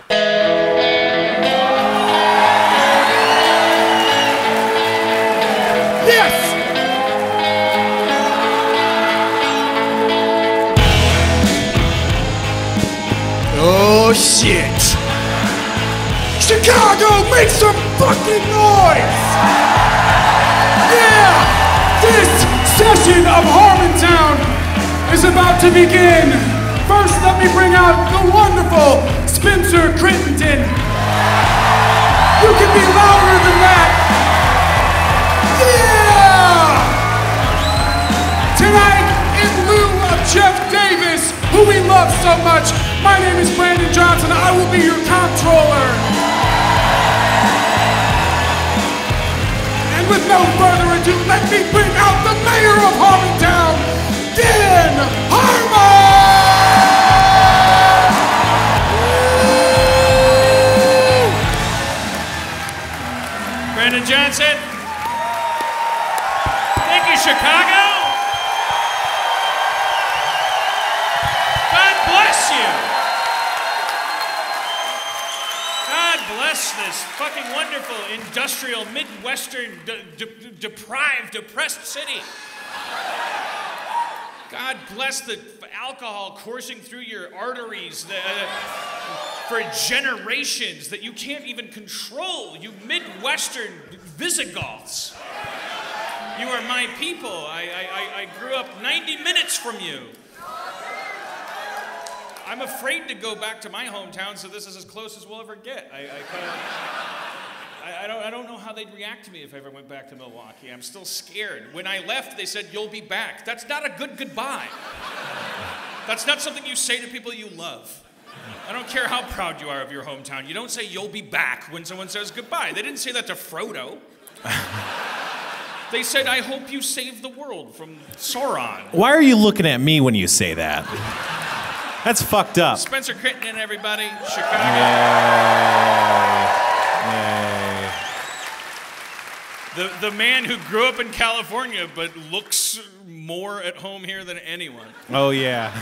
Yes! Oh shit! Chicago, make some fucking noise! Yeah! This session of Harmontown is about to begin. First, let me bring out the wonderful Spencer Crittenden. You can be louder than that. Yeah! Tonight, in lieu of Jeff Davis, who we love so much, my name is Brandon Johnson. I will be your comptroller. And with no further ado, let me bring out the mayor of Harmontown, Dan Harmon! Brandon Johnson. Thank you, Chicago. God bless you. God bless this fucking wonderful, industrial, Midwestern, deprived, depressed city. God bless the alcohol coursing through your arteries for generations that you can't even control, you Midwestern Visigoths. You are my people. I grew up 90 minutes from you. I'm afraid to go back to my hometown, so this is as close as we'll ever get. I don't know how they'd react to me if I ever went back to Milwaukee. I'm still scared. When I left, they said, "You'll be back." That's not a good goodbye. That's not something you say to people you love. I don't care how proud you are of your hometown. You don't say "you'll be back" when someone says goodbye. They didn't say that to Frodo. They said, "I hope you save the world from Sauron." Why are you looking at me when you say that? That's fucked up. Spencer Crittenden, everybody. Chicago. Yay. The man who grew up in California but looks more at home here than anyone. Oh, yeah.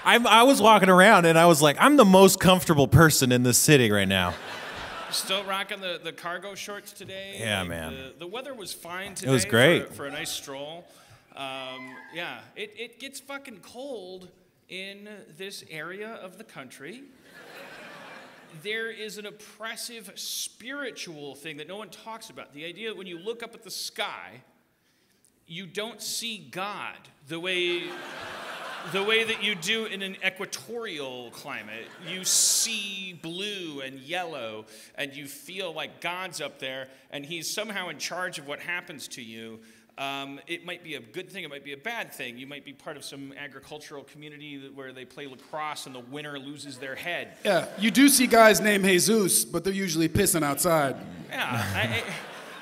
I was walking around and I was like, I'm the most comfortable person in this city right now. Still rocking the cargo shorts today. Yeah, like man. The weather was fine today. It was great. For a nice stroll. Yeah, it gets fucking cold in this area of the country. There is an oppressive spiritual thing that no one talks about. The idea that when you look up at the sky, you don't see God the way that you do in an equatorial climate. You see blue and yellow, and you feel like God's up there, and he's somehow in charge of what happens to you. It might be a good thing, it might be a bad thing. You might be part of some agricultural community where they play lacrosse and the winner loses their head. Yeah, you do see guys named Jesus, but they're usually pissing outside. Yeah,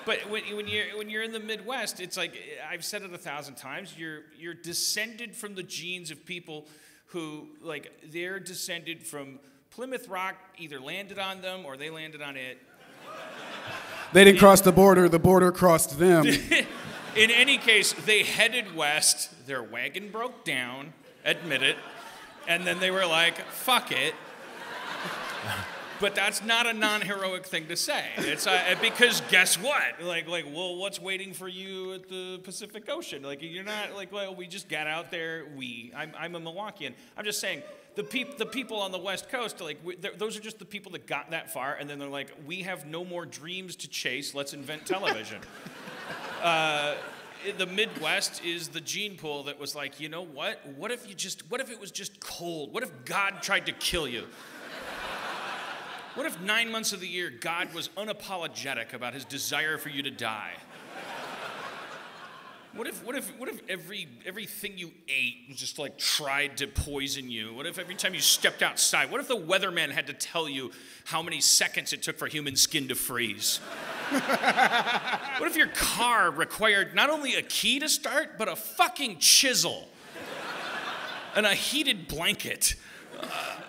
but when you're in the Midwest, it's like, I've said it 1,000 times, you're descended from the genes of people who, like, they're descended from Plymouth Rock, either landed on them or they landed on it. They didn't cross the border crossed them. In any case, they headed west, their wagon broke down, admit it, and then they were like, fuck it. But that's not a non-heroic thing to say. It's because guess what? Like, well, what's waiting for you at the Pacific Ocean? Like, you're not like, well, we just got out there. I'm a Milwaukeean. I'm just saying, the people on the West Coast, like, those are just the people that got that far, and then they're like, we have no more dreams to chase. Let's invent television. The Midwest is the gene pool that was like, you know what? What if it was just cold? What if God tried to kill you? What if 9 months of the year God was unapologetic about his desire for you to die? What if everything you ate just like tried to poison you? What if every time you stepped outside, what if the weatherman had to tell you how many seconds it took for human skin to freeze? What if your car required not only a key to start, but a fucking chisel and a heated blanket?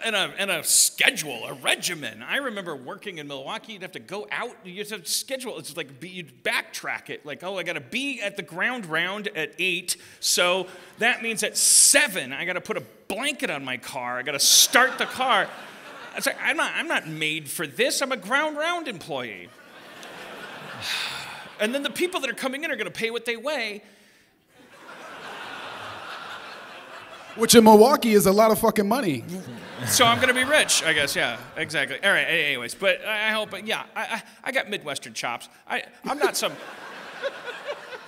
And a schedule, a regimen. I remember working in Milwaukee, you'd have to go out, you'd have to schedule, it's like, you'd backtrack it, like, oh, I gotta be at the ground round at 8, so that means at 7, I gotta put a blanket on my car, I gotta start the car. It's like, I'm not made for this. I'm a ground round employee. And then the people that are coming in are going to pay what they weigh. Which in Milwaukee is a lot of fucking money. So I'm gonna be rich, I guess. Yeah, exactly. All right. Anyways, but I hope. Yeah, I got Midwestern chops. I'm not some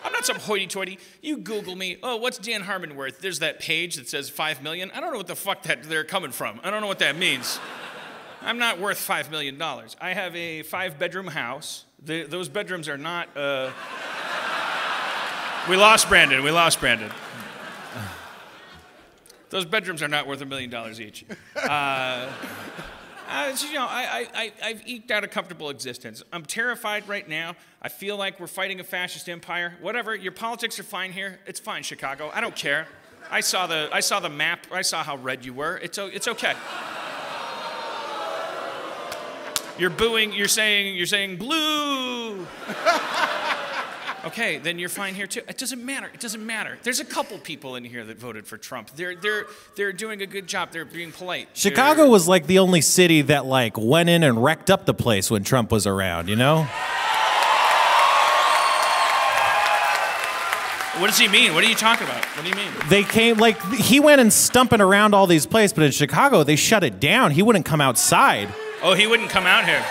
hoity-toity. You Google me. Oh, what's Dan Harmon worth? There's that page that says 5 million. I don't know what the fuck that they're coming from. I don't know what that means. I'm not worth $5 million. I have a 5-bedroom house. Those bedrooms are not. We lost Brandon. Those bedrooms are not worth $1 million each. I've eked out a comfortable existence. I'm terrified right now. I feel like we're fighting a fascist empire. Whatever, your politics are fine here. It's fine, Chicago. I don't care. I saw the map. I saw how red you were. It's okay. You're booing. You're saying blue. Okay, then you're fine here too. It doesn't matter. There's a couple people in here that voted for Trump. They're doing a good job. They're being polite. Chicago was like the only city that like went in and wrecked up the place when Trump was around, you know? What does he mean? What are you talking about? What do you mean? They came, like, he went and stumping around all these places, but in Chicago, they shut it down. He wouldn't come outside. Oh, he wouldn't come out here.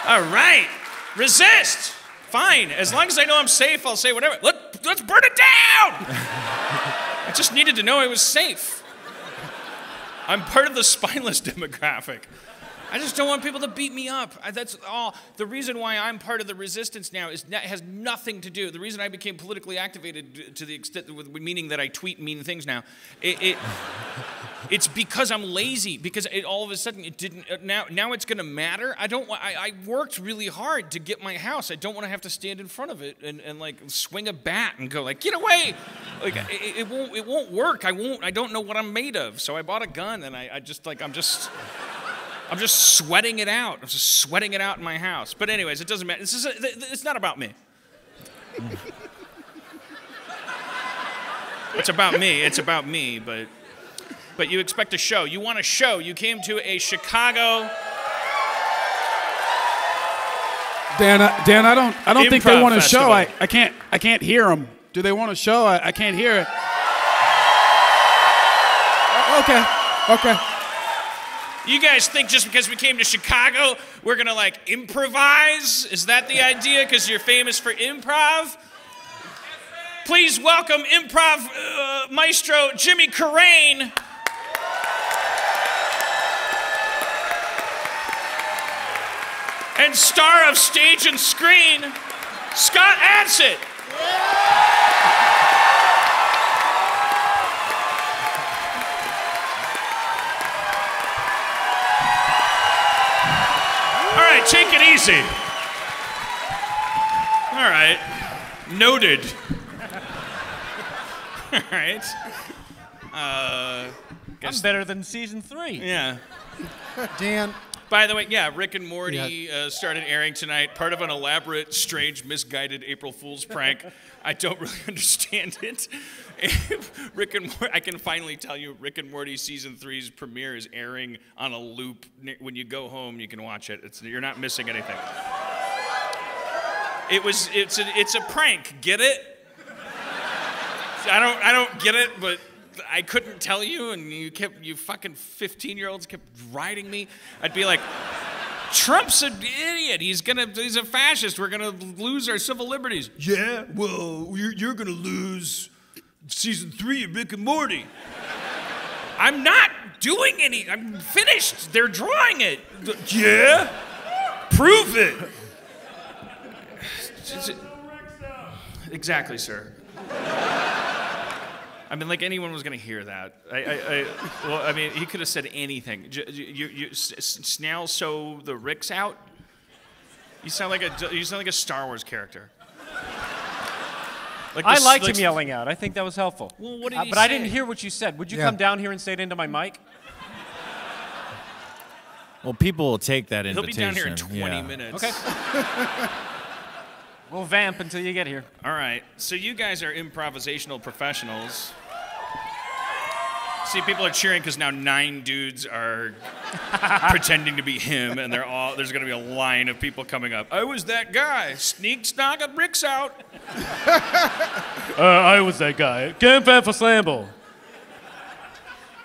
All right. Resist. Fine. As long as I know I'm safe, I'll say whatever. Let's burn it down! I just needed to know I was safe. I'm part of the spineless demographic. I just don't want people to beat me up. That's all. The reason why I'm part of the resistance now has nothing to do. The reason I became politically activated to the extent, meaning that I tweet mean things now, it's because I'm lazy. Because all of a sudden it didn't. Now it's going to matter. I worked really hard to get my house. I don't want to have to stand in front of it and like swing a bat and go like, get away. Like it won't work. I don't know what I'm made of. So I bought a gun and I'm just sweating it out. I'm just sweating it out in my house. But anyways, it doesn't matter. It's not about me. It's about me. It's about me. But you expect a show. You want a show. You came to a Chicago. Dan, I don't think they want a festival. show. I can't hear them. Do they want a show? I can't hear it. Okay. You guys think just because we came to Chicago, we're gonna like improvise? Is that the idea? Because you're famous for improv? Please welcome improv maestro Jimmy Carrane. And star of stage and screen, Scott Adsit. All right, take it easy. All right, noted. All right. I'm better than season 3. Yeah. Dan. By the way, yeah, Rick and Morty started airing tonight, part of an elaborate, strange, misguided April Fool's prank. I don't really understand it. Rick and Morty, I can finally tell you, Rick and Morty season 3's premiere is airing on a loop. When you go home, you can watch it. You're not missing anything. It's a prank. Get it? I don't get it, but I couldn't tell you, and you fucking 15-year-olds kept riding me. I'd be like, Trump's an idiot. He's a fascist. We're gonna lose our civil liberties. Yeah, well, you're gonna lose season 3 of Rick and Morty. I'm not doing any. I'm finished. They're drawing it. Yeah, prove it. Exactly, sir. I mean, like anyone was gonna hear that. Well, I mean, he could have said anything. Snail sew the Ricks out. You sound like a Star Wars character. I liked him yelling out. I think that was helpful. Well, what did he but say? I didn't hear what you said. Would you come down here and say it into my mic? Well, people will take that He'll invitation. be down here in 20 minutes. Okay. We'll vamp until you get here. All right. So you guys are improvisational professionals. See, people are cheering because now 9 dudes are pretending to be him, and there's going to be a line of people coming up. I was that guy. Sneak, knock bricks out. I was that guy. Game fan for Slamble.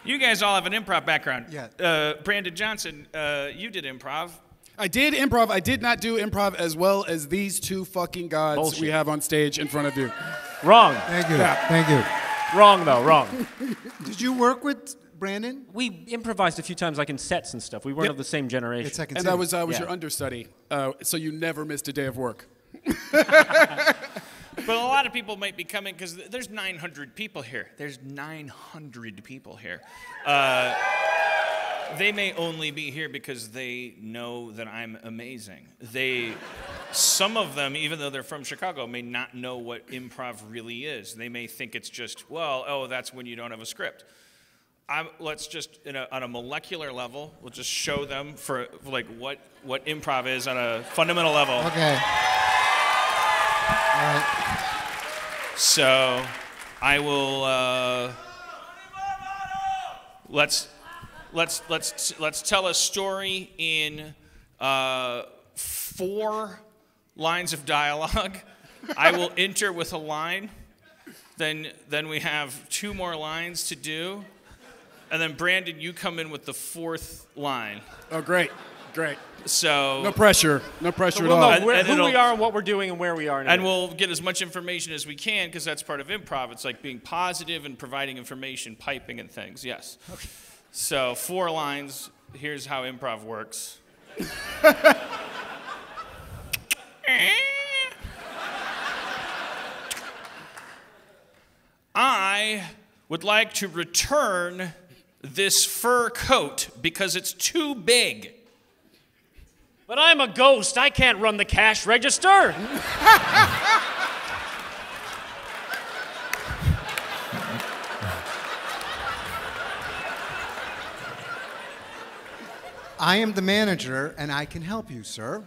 You guys all have an improv background. Yeah. Brandon Johnson, you did improv. I did improv. I did not do improv as well as these 2 fucking gods Bullshit. we have on stage in front of you. Wrong. Thank you. Yeah. Thank you. Wrong, though. Wrong. Did you work with Brandon? We improvised a few times, like in sets and stuff. We weren't Yep. of the same generation. It's second And city. I was Yeah. your understudy, so you never missed a day of work. But a lot of people might be coming because there's 900 people here. There's 900 people here. They may only be here because they know that I'm amazing. Some of them, even though they're from Chicago, may not know what improv really is. They may think it's just, that's when you don't have a script. Let's just, on a molecular level, we'll just show them for like what improv is on a fundamental level. Okay. All right. So, I will. Let's tell a story in 4 lines of dialogue. I will enter with a line. Then we have 2 more lines to do, and then Brandon, you come in with the 4th line. Oh, great. So No pressure at all. We'll know who it'll- we are and what we're doing and where we are. And we'll get as much information as we can because that's part of improv. It's like being positive and providing information, piping and things. Yes. Okay. So 4 lines. Here's how improv works. I would like to return this fur coat because it's too big. But I'm a ghost. I can't run the cash register. I am the manager, and I can help you, sir.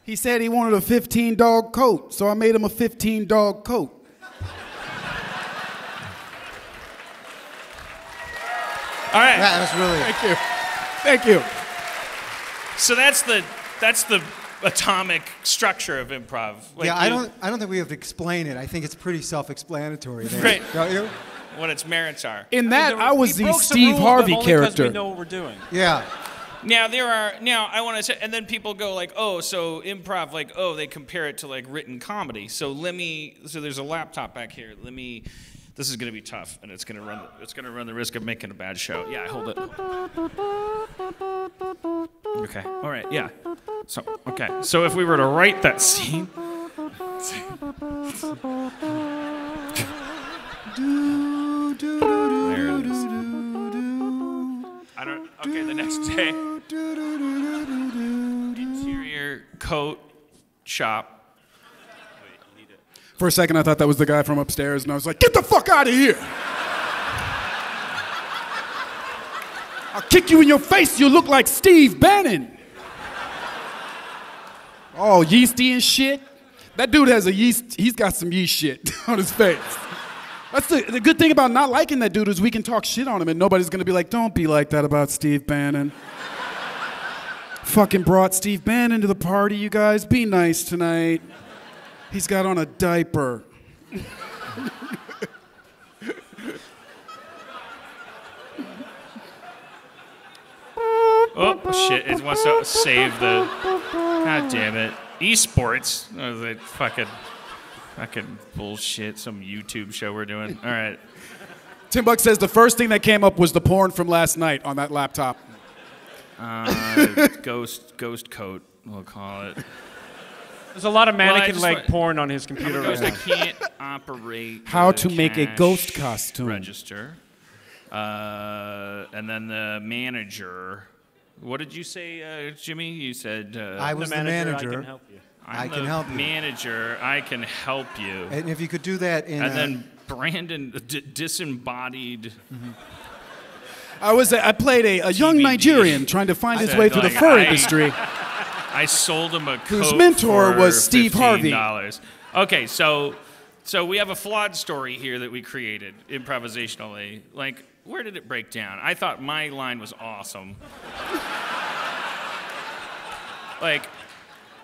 He said he wanted a 15-dog coat, so I made him a 15-dog coat. All right. That was really. Thank you. So that's the atomic structure of improv. Like Yeah, I don't think we have to explain it. I think it's pretty self-explanatory there. Right. Don't you? What its merits are. In that, I was We the broke some Steve rules, but Harvey only 'cause character. we know what we're doing. Yeah. Now I want to say, and then people go like, oh, so improv, like, oh, they compare it to like written comedy. So there's a laptop back here. This is gonna be tough, and it's gonna run the risk of making a bad show. Yeah, hold it. Okay, all right, yeah. So if we were to write that scene. There it is. Okay, the next day. Interior coat shop. For a second, I thought that was the guy from upstairs, and I was like, get the fuck out of here! I'll kick you in your face, you look like Steve Bannon! Oh, yeasty and shit? That dude has he's got some yeast shit on his face. That's the good thing about not liking that dude is we can talk shit on him and nobody's gonna be like, don't be like that about Steve Bannon. Fucking brought Steve Bannon to the party, you guys. Be nice tonight. He's got on a diaper. Oh shit! It wants to save the. God damn it! Esports. Oh, that fucking bullshit. Some YouTube show we're doing. All right. Tim Buck says the first thing that came up was the porn from last night on that laptop. Ghost coat. We'll call it. There's a lot of mannequin just leg want- porn on his computer right Ghost, I now. can't operate. How the to make a cash ghost costume. register. And then the manager. What did you say, Jimmy? You said I was the I manager. can help you. I I'm can the help you. Manager, I can help you. And if you could do that in And then Brandon, disembodied. I played a young TBD. Nigerian trying to find his said, way through the like, fur I- industry. I sold him a coat Whose mentor for was Steve Harvey. $15. Okay, so we have a flawed story here that we created improvisationally. Like, where did it break down? I thought my line was awesome. Like,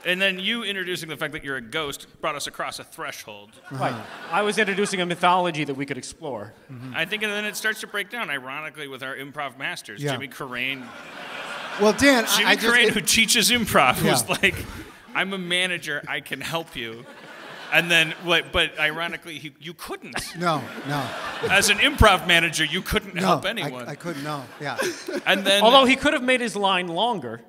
and then you introducing the fact that you're a ghost brought us across a threshold. Right. I was introducing a mythology that we could explore. I think, and then it starts to break down, ironically, with our improv masters, Yeah. Jimmy Carrane. Well, Dan, Jimmy Carrane, who teaches improv, was like, I'm a manager, I can help you. And then, but ironically, you couldn't. No. As an improv manager, you couldn't help anyone. I couldn't, no, yeah. And then, Although he could have made his line longer.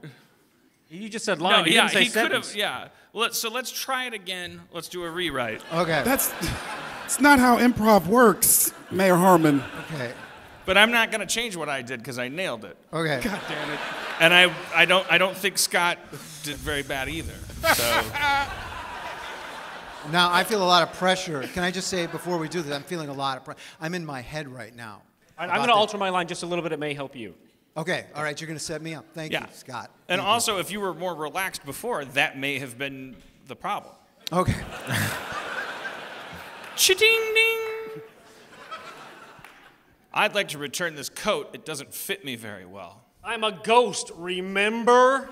You just said line, no, he yeah, didn't say he could sentence. have, yeah. So let's try it again. Let's do a rewrite. Okay. It's not how improv works, Mayor Harmon. Okay. But I'm not going to change what I did because I nailed it. Okay. God damn it. And I don't think Scott did very bad either. So Now, I feel a lot of pressure. Can I just say, before we do this, I'm feeling a lot of pressure. I'm in my head right now. I'm going to alter my line just a little bit. It may help you. Okay, all right, you're going to set me up. Thank you, Scott. And Thank also, if you were more relaxed before, that may have been the problem. you. Okay. Cha-ding ding. I'd like to return this coat. It doesn't fit me very well. I'm a ghost, remember?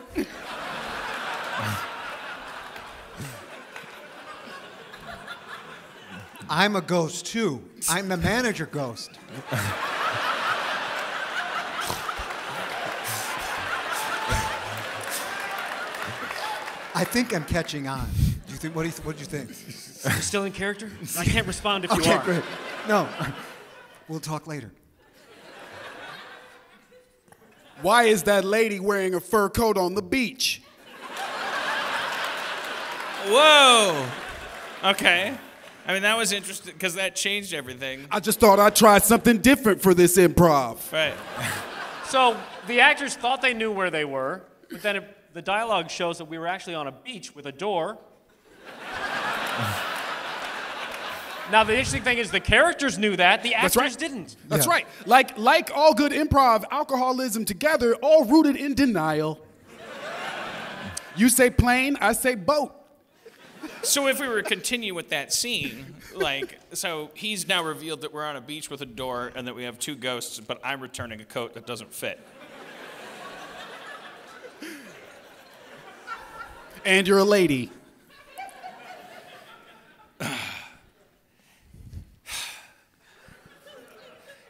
I'm a ghost, too. I'm the manager ghost. I think I'm catching on. Do you think? What do you think? You still in character? I can't respond if you Okay, are. great. No, we'll talk later. Why is that lady wearing a fur coat on the beach? Whoa. Okay. I mean, that was interesting because that changed everything. I just thought I'd try something different for this improv. Right. So the actors thought they knew where they were, but then the dialogue shows that we were actually on a beach with a door. Now, the interesting thing is the characters knew that, the actors right. didn't. That's Yeah. right. Like all good improv, alcoholism together, all rooted in denial. You say plane, I say boat. So if we were to continue with that scene, so he's now revealed that we're on a beach with a door and that we have two ghosts, but I'm returning a coat that doesn't fit. And you're a lady.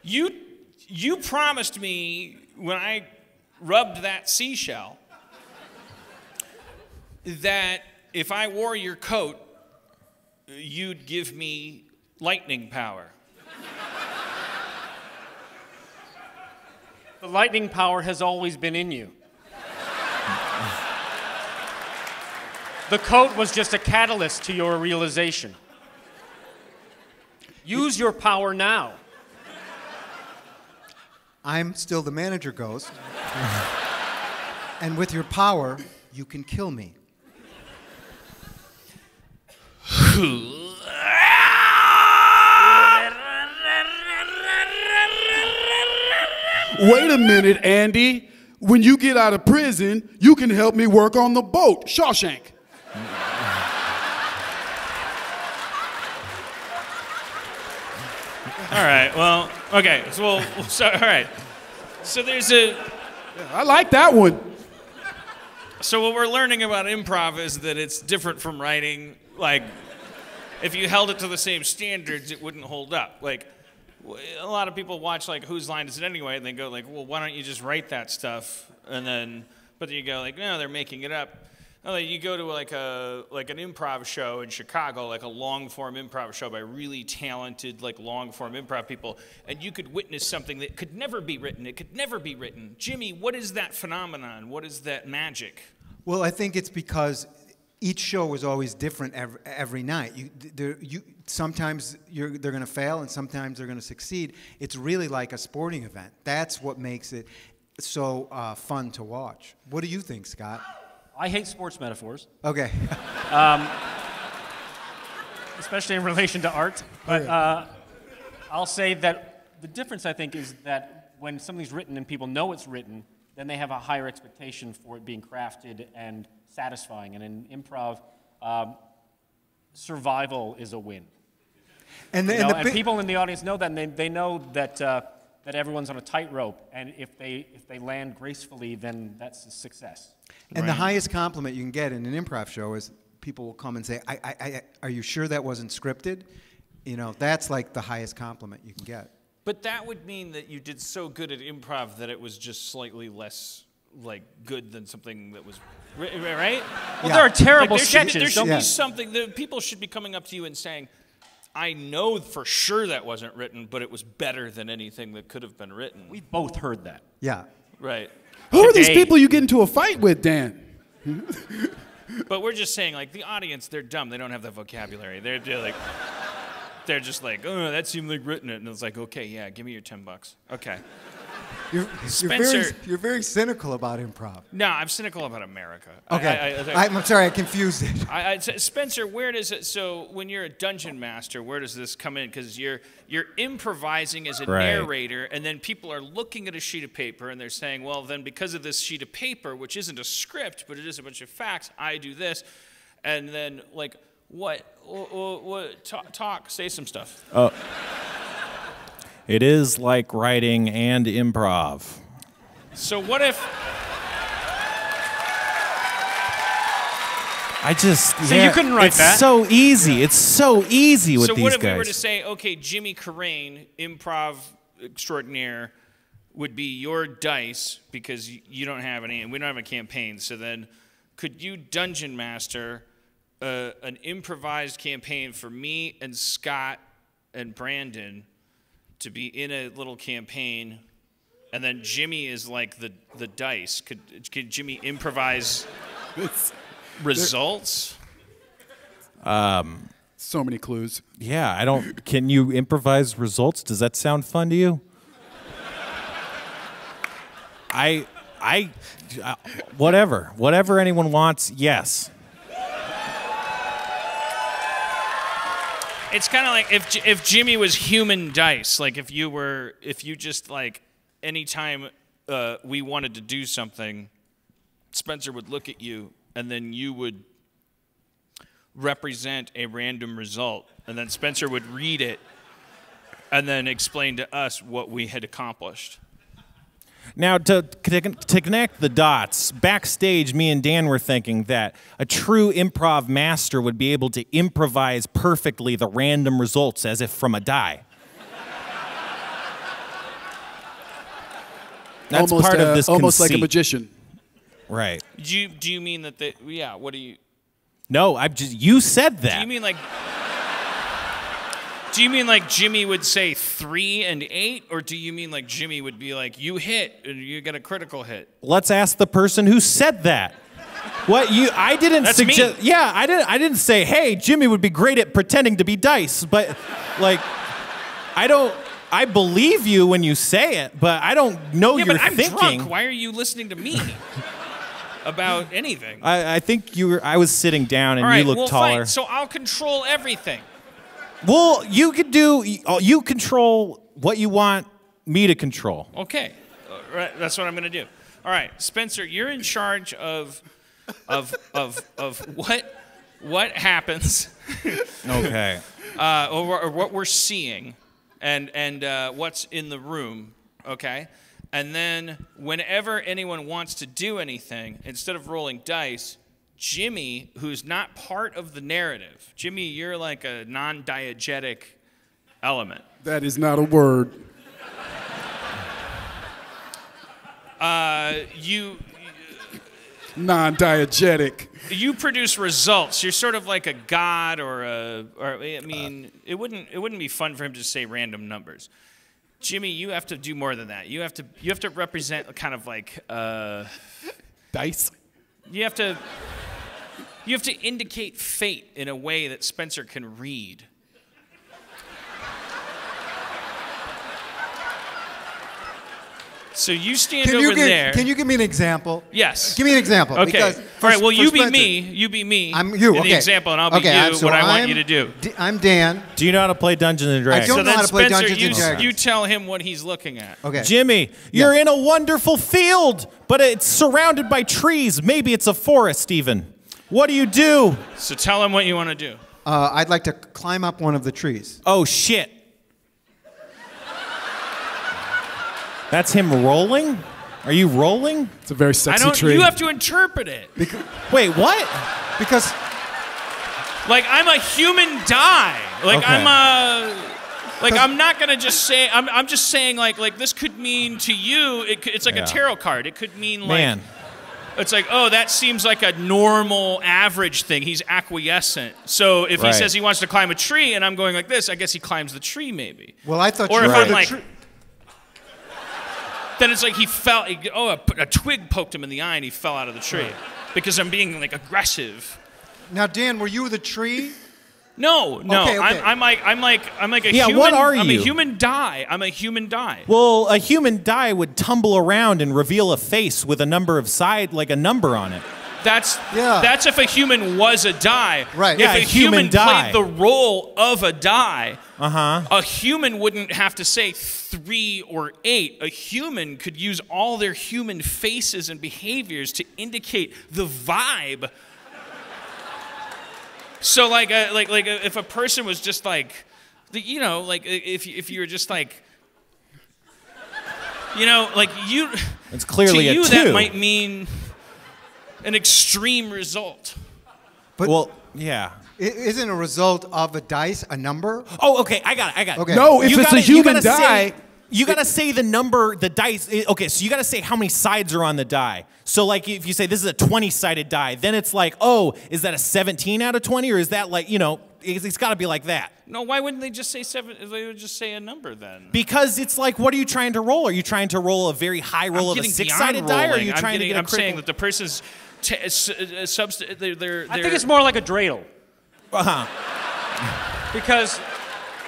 You promised me when I rubbed that seashell that if I wore your coat, you'd give me lightning power. The lightning power has always been in you. The coat was just a catalyst to your realization. Use your power now. I'm still the manager ghost. And with your power, you can kill me. Wait a minute, Andy. When you get out of prison, you can help me work on the boat, Shawshank. All right, well, okay, all right. So there's I like that one. So what we're learning about improv is that it's different from writing. Like, if you held it to the same standards, it wouldn't hold up. Like, a lot of people watch, like, Whose Line Is It Anyway? And they go, like, well, why don't you just write that stuff? And then, but then you go, like, no, they're making it up. No, like, you go to, like an improv show in Chicago, like a long-form improv show by really talented, like, long-form improv people, and you could witness something that could never be written. It could never be written. Jimmy, what is that phenomenon? What is that magic? Well, I think it's because each show was always different every night. Sometimes they're going to fail, and sometimes they're going to succeed. It's really like a sporting event. That's what makes it so fun to watch. What do you think, Scott? I hate sports metaphors, Okay. especially in relation to art. But I'll say that the difference, I think, is that when something's written and people know it's written, then they have a higher expectation for it being crafted and satisfying. And in improv, survival is a win. And, And people in the audience know that, and they know that that everyone's on a tightrope, and if they land gracefully, then that's a success. And the highest compliment you can get in an improv show is people will come and say, "Are you sure that wasn't scripted?" You know, that's like the highest compliment you can get. But that would mean that you did so good at improv that it was just slightly less like good than something that was right. Well, there are terrible there sketches. There should Yeah. be something that people should be coming up to you and saying, I know for sure that wasn't written, but it was better than anything that could have been written. We both heard that. Yeah. Right. Who are these Today. people you get into a fight with, Dan? But we're just saying, like, the audience, they're dumb. They don't have that vocabulary. They're just like, oh, that seemed like written it. And it's like, okay, yeah, give me your $10. Okay. Spencer. You're very cynical about improv. No, I'm cynical about America. Okay. I'm sorry, I confused it. Spencer, where does it? So when you're a dungeon master, where does this come in? Because you're improvising as a narrator, and then people are looking at a sheet of paper and they're saying, well, then because of this sheet of paper, which isn't a script but it is a bunch of facts, I do this, and then like what? Talk, say some stuff. Oh. It is like writing and improv. So what if? So you couldn't write that? It's so easy. It's so easy with So these what if guys. we were to say, okay, Jimmy Carrane, improv extraordinaire, would be your dice because you don't have any, and we don't have a campaign. So then, could you dungeon master an improvised campaign for me and Scott and Brandon to be in a little campaign, and then Jimmy is like the dice? Could Jimmy improvise results? So many clues. Yeah, can you improvise results? Does that sound fun to you? Whatever anyone wants, yes. It's kind of like if Jimmy was human dice, like if you just like anytime we wanted to do something, Spencer would look at you and then you would represent a random result, and then Spencer would read it and then explain to us what we had accomplished. Now, to connect the dots, backstage, me and Dan were thinking that a true improv master would be able to improvise perfectly the random results as if from a die. That's almost, part of this almost like a conceit. magician. Right. Do you mean that what do you? No, you said that. Do you mean like Jimmy would say 3 and 8, or do you mean like Jimmy would be like, you hit and you get a critical hit? Let's ask the person who said that. I didn't That's suggest. me. Yeah, I didn't say, hey, Jimmy would be great at pretending to be dice, but like, I believe you when you say it, but I don't know Yeah, you're but I'm thinking. drunk. Why are you listening to me about anything? I think I was sitting down and All right, you look well, taller. fine. So I'll control everything. Well, you control what you want me to control. Okay, right, that's what I'm going to do. All right, Spencer, you're in charge of what happens, Okay. or what we're seeing, and what's in the room. Okay, and then whenever anyone wants to do anything, instead of rolling dice, Jimmy, who's not part of the narrative, Jimmy, you're like a non-diegetic element. That is not a word. Non-diegetic. You produce results. You're sort of like a god, or I mean, it wouldn't be fun for him to say random numbers. Jimmy, you have to do more than that. You have to represent kind of like Dice. You have to indicate fate in a way that Spencer can read. So you stand over there. Can you give me an example? Yes. Give me an example. Okay. Because All right. Well, you be Spencer- me. You be me. I'm you. In Okay. the example, and I'll be you. So what I want I'm you to do. I'm Dan. Do you know how to play Dungeons and Dragons? don't So know then, how to play Spencer, Dungeons and Dragons. you tell him what he's looking at. Okay. Jimmy, you're in a wonderful field, but it's surrounded by trees. Maybe it's a forest even. What do you do? So tell him what you want to do. I'd like to climb up one of the trees. Oh, shit. That's him rolling? Are you rolling? It's a very sexy tree. You have to interpret it. Wait, what? Because Like, I'm a human die. Like, Okay. I'm not gonna just say. I'm just saying like this could mean to you. It's like a tarot card. It could mean like. Man. It's like, oh, that seems like a normal, average thing. He's acquiescent. So if he says he wants to climb a tree, and I'm going like this, I guess he climbs the tree, maybe. Well, I thought or you if were I'm the like, tree. then it's like he fell. Oh, a twig poked him in the eye, and he fell out of the tree because I'm being like aggressive. Now, Dan, were you the tree? No. Okay. I'm like a Yeah, human. what are I'm you? a human die. I'm a human die. Well, a human die would tumble around and reveal a face with a number of like a number on it. That's if a human was a die. Right. If Yeah, a a human die. played the role of a die, Uh-huh. a human wouldn't have to say 3 or 8. A human could use all their human faces and behaviors to indicate the vibe. So like if a person was just like, if you were just like, like you. It's clearly to you a 2. that might mean an extreme result. But Well, yeah. isn't a result of a dice a number? Oh, okay. I got it. Okay. No, if You it's gotta- a you human gotta die. You gotta say the number, the dice. Okay, so you gotta say how many sides are on the die. So, like, if you say this is a 20-sided die, then it's like, oh, is that a 17 out of 20, or is that like, it's got to be like that. No, why wouldn't they just say 7? They would just say a number then. Because it's like, what are you trying to roll? Are you trying to roll a very high roll of a getting 6-sided beyond die, or are rolling. you trying to get a I'm critical? saying that the person's I think it's more like a dreidel. Uh-huh. Because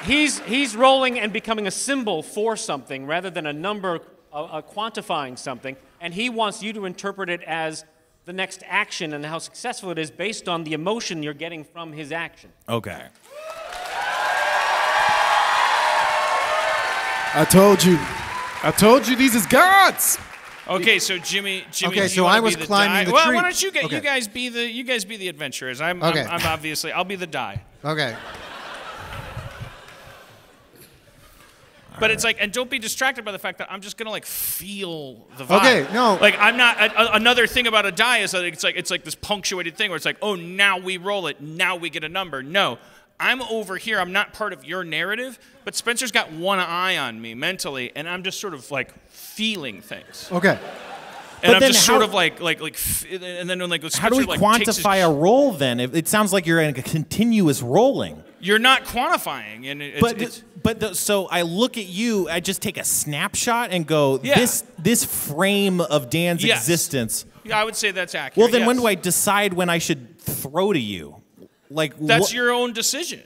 he's rolling and becoming a symbol for something rather than a number quantifying something, and he wants you to interpret it as the next action and how successful it is based on the emotion you're getting from his action. Okay. I told you these is gods. Okay, so Jimmy. Okay, do you so wanna I was be the climbing die? the Well, tree. why don't you Okay. guys be the adventurers? I'm obviously I'll be the die. Okay. But it's like, and don't be distracted by the fact that I'm just gonna like feel the vibe. Okay, no. Like I'm not. Another thing about a die is that it's like this punctuated thing where it's like, oh, now we roll it, now we get a number. No, I'm over here. I'm not part of your narrative. But Spencer's got one eye on me mentally, and I'm just sort of like feeling things. Okay. And But I'm then just how- sort of and then when like How do we Spencer, like, takes his- quantify a roll then? It sounds like you're in a continuous rolling. You're not quantifying, and So I look at you, I just take a snapshot and go, Yeah. this frame of Dan's Yes. existence. yeah, I would say that's accurate. Well, then when yes. do I decide when I should throw to you? Like That's your own decision.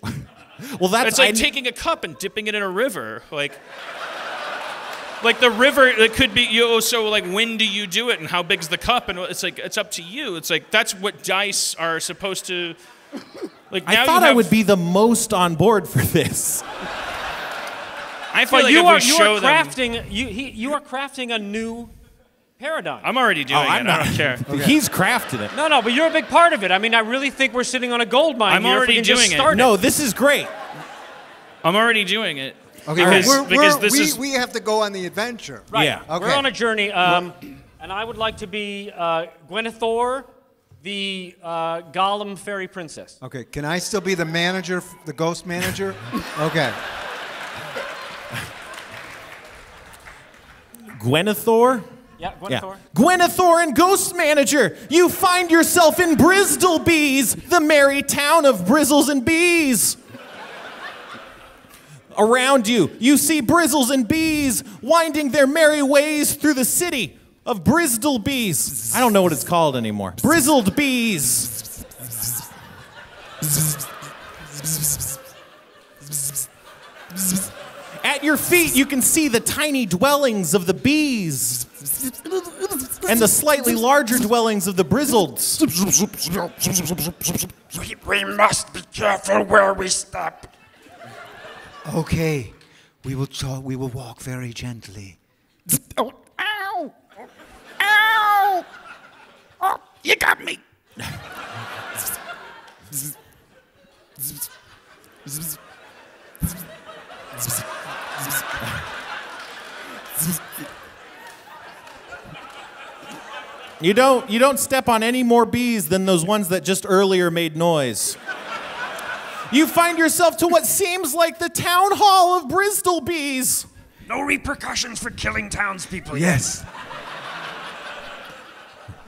Well, that's It's like taking a cup and dipping it in a river, like the river. It could be So like, when do you do it, and how big's the cup? And it's like it's up to you. It's like that's what dice are supposed to. Like now I thought you I have, would be the most on board for this. I feel But like you if are we show them, you are crafting a new paradigm. I'm already doing I'm it. I not. don't care. He's crafted it. No, but you're a big part of it. I mean, I really think we're sitting on a gold mine I'm here if already we can just doing it. start No, this is great. I'm already doing it. Okay. Because this is we have to go on the adventure. Right. Yeah. Okay. We're on a journey, and I would like to be Gwenethor, the Gollum fairy princess. Okay. Can I still be the manager, the ghost manager? Okay. Gwenethor? Yeah, Gwenethor. Gwenethor and Ghost Manager, you find yourself in Bristlebees, the merry town of Brizzles and Bees. Around you, you see Brizzles and Bees winding their merry ways through the city of Bristlebees. I don't know what it's called anymore. Brizzled Bees. At your feet, you can see the tiny dwellings of the bees and the slightly larger dwellings of the Brizzleds. We must be careful where we step. Okay. We will talk. We will walk very gently. Oh, ow! Ow! Oh, you got me. You don't step on any more bees than those ones that just earlier made noise. You find yourself to what seems like the town hall of Bristol bees. No repercussions for killing townspeople. Yes.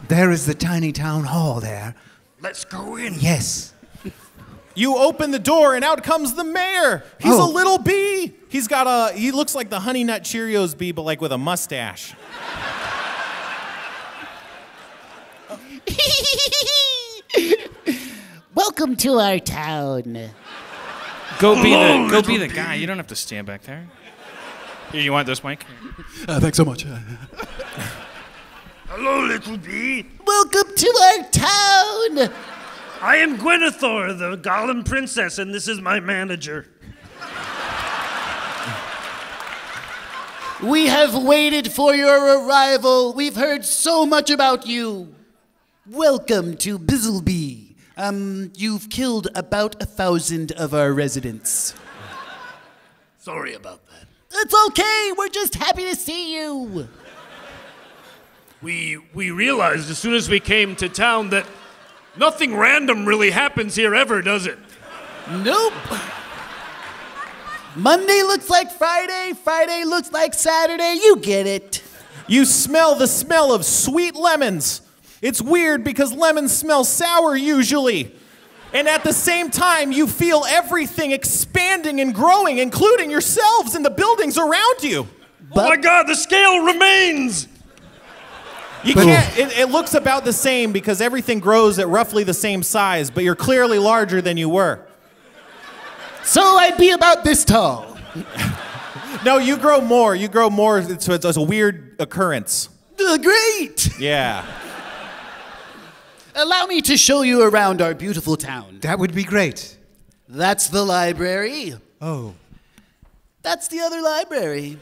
There is the tiny town hall there. Let's go in. Yes. You open the door and out comes the mayor. He's a little bee. He looks like the Honey Nut Cheerios bee, but like with a mustache. Welcome to our town. Go be the guy. You don't have to stand back there. Here, you want this mic? Thanks so much. Hello, little bee. Welcome to our town. I am Gwenethor, the Gollum princess, and this is my manager. We have waited for your arrival. We've heard so much about you. Welcome to Bizzleby. You've killed about 1,000 of our residents. Sorry about that. It's okay. We're just happy to see you. We realized as soon as we came to town that nothing random really happens here ever, does it? Nope. Monday looks like Friday. Friday looks like Saturday. You get it. You smell the smell of sweet lemons. It's weird because lemons smell sour usually. And at the same time, you feel everything expanding and growing, including yourselves and the buildings around you. Oh my God, the scale remains! You can't, it looks about the same because everything grows at roughly the same size, but you're clearly larger than you were. So I'd be about this tall. No, you grow more. You grow more, so it's a weird occurrence. Great. Yeah. Allow me to show you around our beautiful town. That would be great. That's the library. Oh. That's the other library.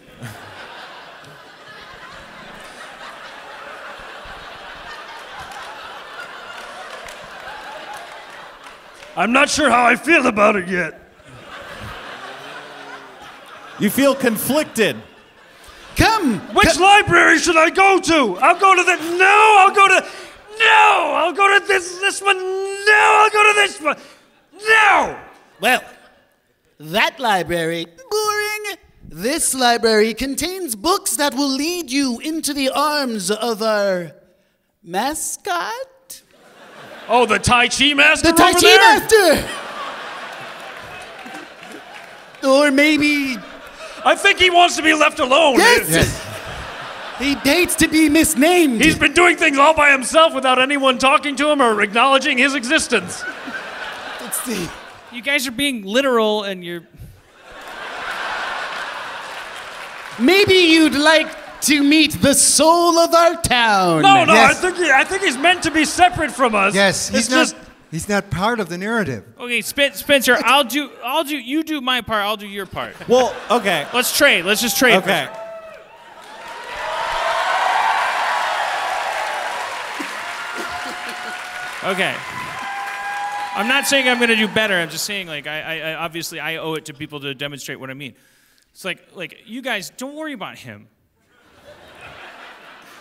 I'm not sure how I feel about it yet. You feel conflicted. Come! Which library should I go to? I'll go to this one. No, I'll go to this one. No! Well, that library, boring. This library contains books that will lead you into the arms of our mascot. Oh, the Tai Chi master The Tai over Chi there? master! Or maybe... I think he wants to be left alone. Yes! He hates to be misnamed. He's been doing things all by himself without anyone talking to him or acknowledging his existence. Let's see. You guys are being literal and you're... Maybe you'd like to meet the soul of our town. No, Yes. I think he's meant to be separate from us. Yes, It's he's not part of the narrative. Okay, Spencer, you do my part, I'll do your part. Well, okay. Let's trade. Let's just trade. Okay. Okay. I'm not saying I'm gonna do better. I'm just saying, like, I obviously I owe it to people to demonstrate what I mean. It's like you guys, don't worry about him.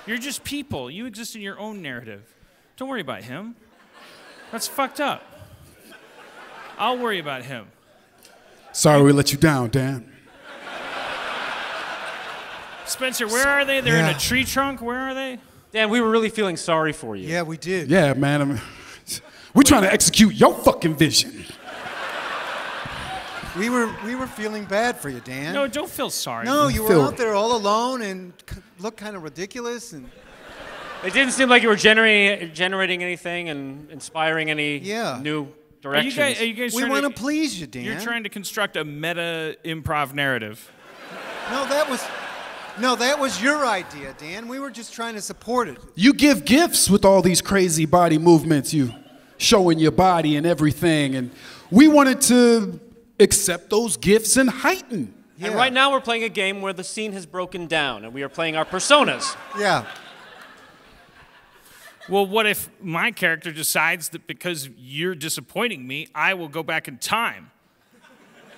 You're just people. You exist in your own narrative. Don't worry about him. That's fucked up. I'll worry about him. Sorry we let you down, Dan. Spencer, where are they? They're in Yeah. a tree trunk. Where are they? Dan, we were really feeling sorry for you. Yeah, we did. Yeah, man. We're trying to execute your fucking vision. We were feeling bad for you, Dan. No, don't feel sorry. No, you were Phil. out there all alone and looked kind of ridiculous and It didn't seem like you were generating anything and inspiring any new Are you directions. guys we trying want to to please you, Dan. You're trying to construct a meta improv narrative. No, that was your idea, Dan. We were just trying to support it. You give gifts with all these crazy body movements, you showing your body and everything, and we wanted to accept those gifts and heighten. And right now we're playing a game where the scene has broken down and we are playing our personas. Yeah. Well, what if my character decides that because you're disappointing me, I will go back in time?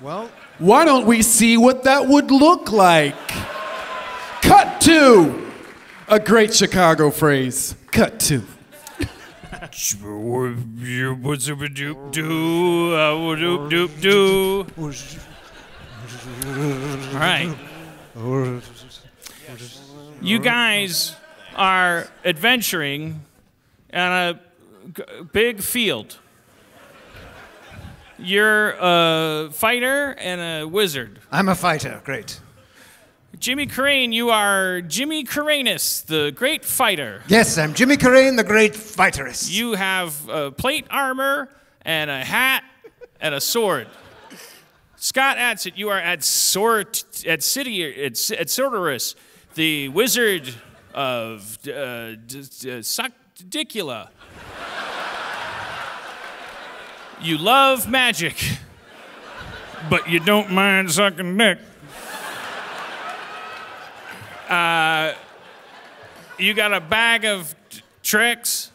Well, Why don't we see what that would look like? Cut to a great Chicago phrase. Cut to. All right. You guys are adventuring on a big field. You're a fighter and a wizard. I'm a fighter. Great. Jimmy Carrane, you are Jimmy Carranus, the great fighter. Yes, I'm Jimmy Carrane, the great fighterist. You have plate armor and a hat and a sword. Scott Adsit, you are Adsitorus, the wizard of Suckdicula. You love magic, but you don't mind sucking dick. You got a bag of tricks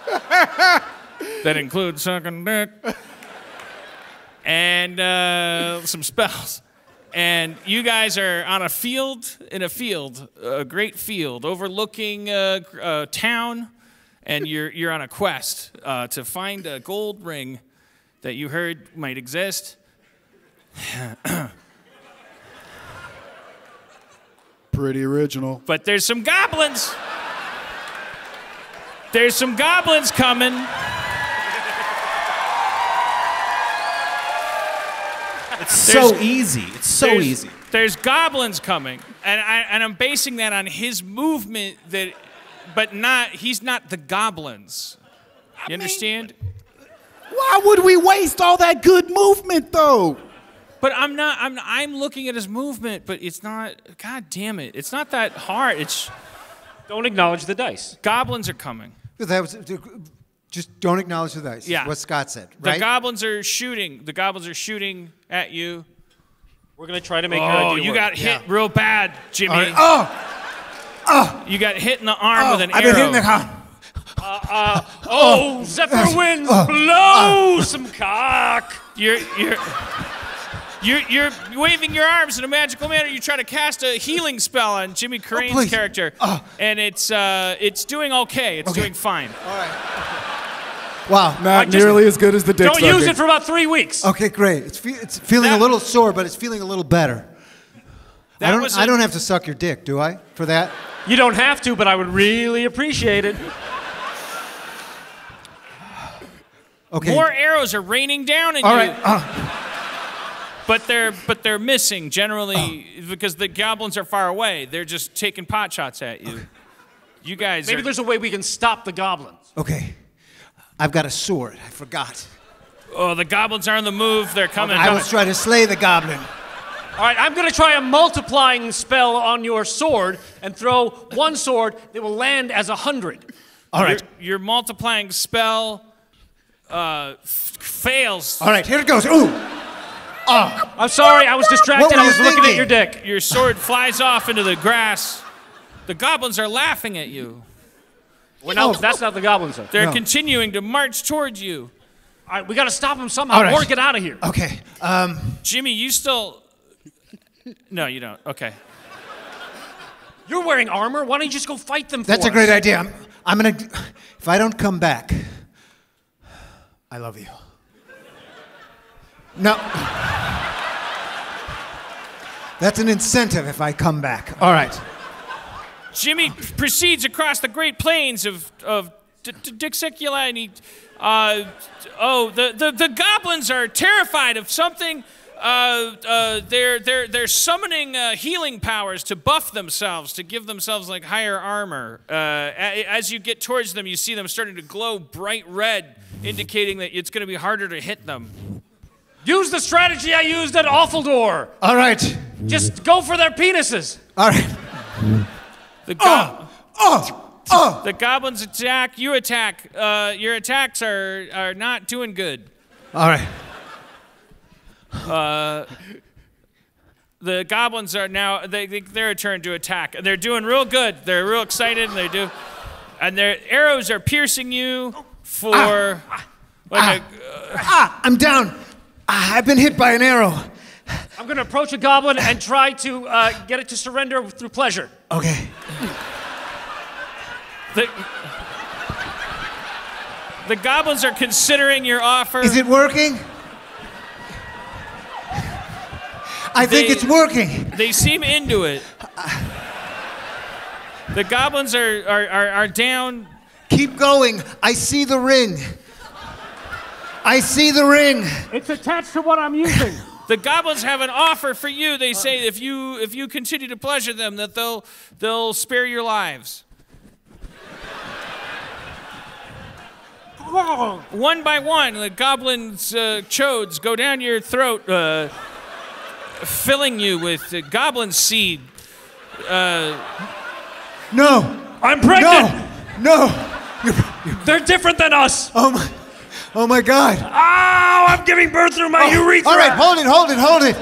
that include sucking dick and some spells. And you guys are on a field, a great field, overlooking a town, and you're on a quest to find a gold ring that you heard might exist. Pretty original. But there's some goblins. There's some goblins coming. It's so easy. It's so easy. There's goblins coming, and I'm basing that on his movement. But he's not the goblins. You understand? Why would we waste all that good movement, though? But I'm looking at his movement, but it's not. God damn it! It's not that hard. It's. Don't acknowledge the dice. Goblins are coming. That was, just don't acknowledge the dice. Yeah. What Scott said, right? The goblins are shooting. The goblins are shooting at you. We're gonna try to make your idea Oh, you work. got hit real bad, Jimmy. All right. Oh! You got hit in the arm with an I've arrow. been hitting the arm. Zephyr winds, blow some cock. You're waving your arms in a magical manner. You try to cast a healing spell on Jimmy Carrane's please. character, and it's doing okay. It's doing fine. All right. Wow. Not nearly as good as the dick Don't use sucking. it for about 3 weeks. Okay, great. It's feeling a little sore, but it's feeling a little better. I don't have to suck your dick, do I? For that? You don't have to, but I would really appreciate it. Okay. More arrows are raining down at All you. right. But they're missing generally because the goblins are far away. They're just taking pot shots at you. You guys Maybe there's a way we can stop the goblins. Okay. I've got a sword. I forgot. Oh, the goblins are on the move. They're coming. I was trying to slay the goblin. All right, I'm going to try a multiplying spell on your sword and throw one sword that will land as 100. All right. Your multiplying spell fails. All right, here it goes. Ooh. I'm sorry, I was distracted. What were I you was looking at thinking? your dick. Your sword flies off into the grass. The goblins are laughing at you. That's not the goblins, though. They're continuing to march towards you. All right, we got to stop them somehow All right. or get out of here. Okay. Jimmy, you still... No, you don't. Okay. You're wearing armor. Why don't you just go fight them for That's a us? great idea. I'm going to... If I don't come back, I love you. No. That's an incentive if I come back. All right. Jimmy proceeds across the Great Plains of Dixicula, and he... the goblins are terrified of something. They're summoning healing powers to buff themselves, to give themselves like higher armor. As you get towards them, you see them starting to glow bright red, indicating that it's going to be harder to hit them. Use the strategy I used at Awful All right. Just go for their penises. All right. The goblins attack. You attack. Your attacks are not doing good. All right. The goblins are now, they're a turn to attack. They're doing real good. They're real excited, and they do. And their arrows are piercing you for I'm down. I've been hit by an arrow. I'm going to approach a goblin and try to get it to surrender through pleasure. Okay. The goblins are considering your offer. Is it working? I think it's working. They seem into it. The goblins are down. Keep going. I see the ring. I see the ring. It's attached to what I'm using. The goblins have an offer for you. They say if you continue to pleasure them, that they'll spare your lives. One by one, the goblins' chodes go down your throat, filling you with goblin seed. No. I'm pregnant. No. They're different than us. Oh my God. Oh, I'm giving birth through my urethra. All right, hold it.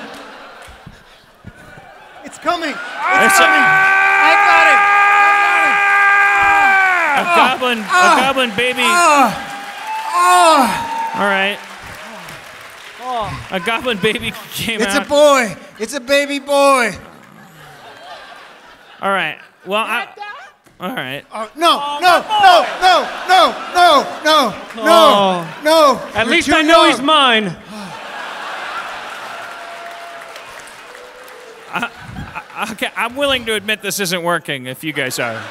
It's coming. I got it. A goblin baby. All right. A goblin baby came out. It's a boy. It's a baby boy. All right. Well, all right. No. At least I know he's mine. Okay, I'm willing to admit this isn't working if you guys are.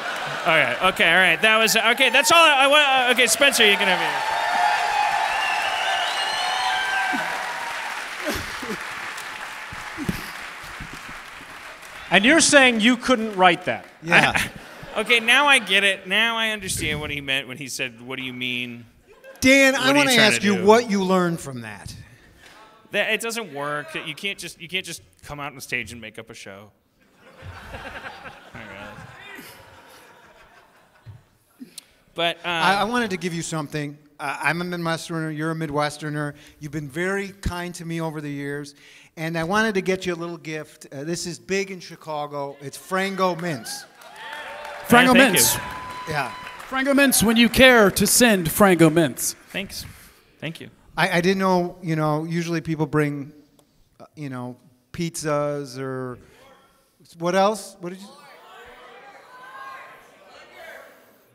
Okay, all right. That was, okay, that's all I want. Okay, Spencer, you can have it. And you're saying you couldn't write that? Yeah. Okay, now I get it. Now I understand what he meant when he said, "What do you mean?" Dan, I What are want you to trying ask to you do? what you learned from that. That it doesn't work. That you can't just come out on stage and make up a show. All right. But I wanted to give you something. I'm a Midwesterner. You're a Midwesterner. You've been very kind to me over the years. And I wanted to get you a little gift. This is big in Chicago. It's Frango Mints. Frango thank Mints. you. Yeah. Frango Mints when you care to send Frango Mints. Thanks. Thank you. I didn't know, usually people bring, pizzas or what else? What did you?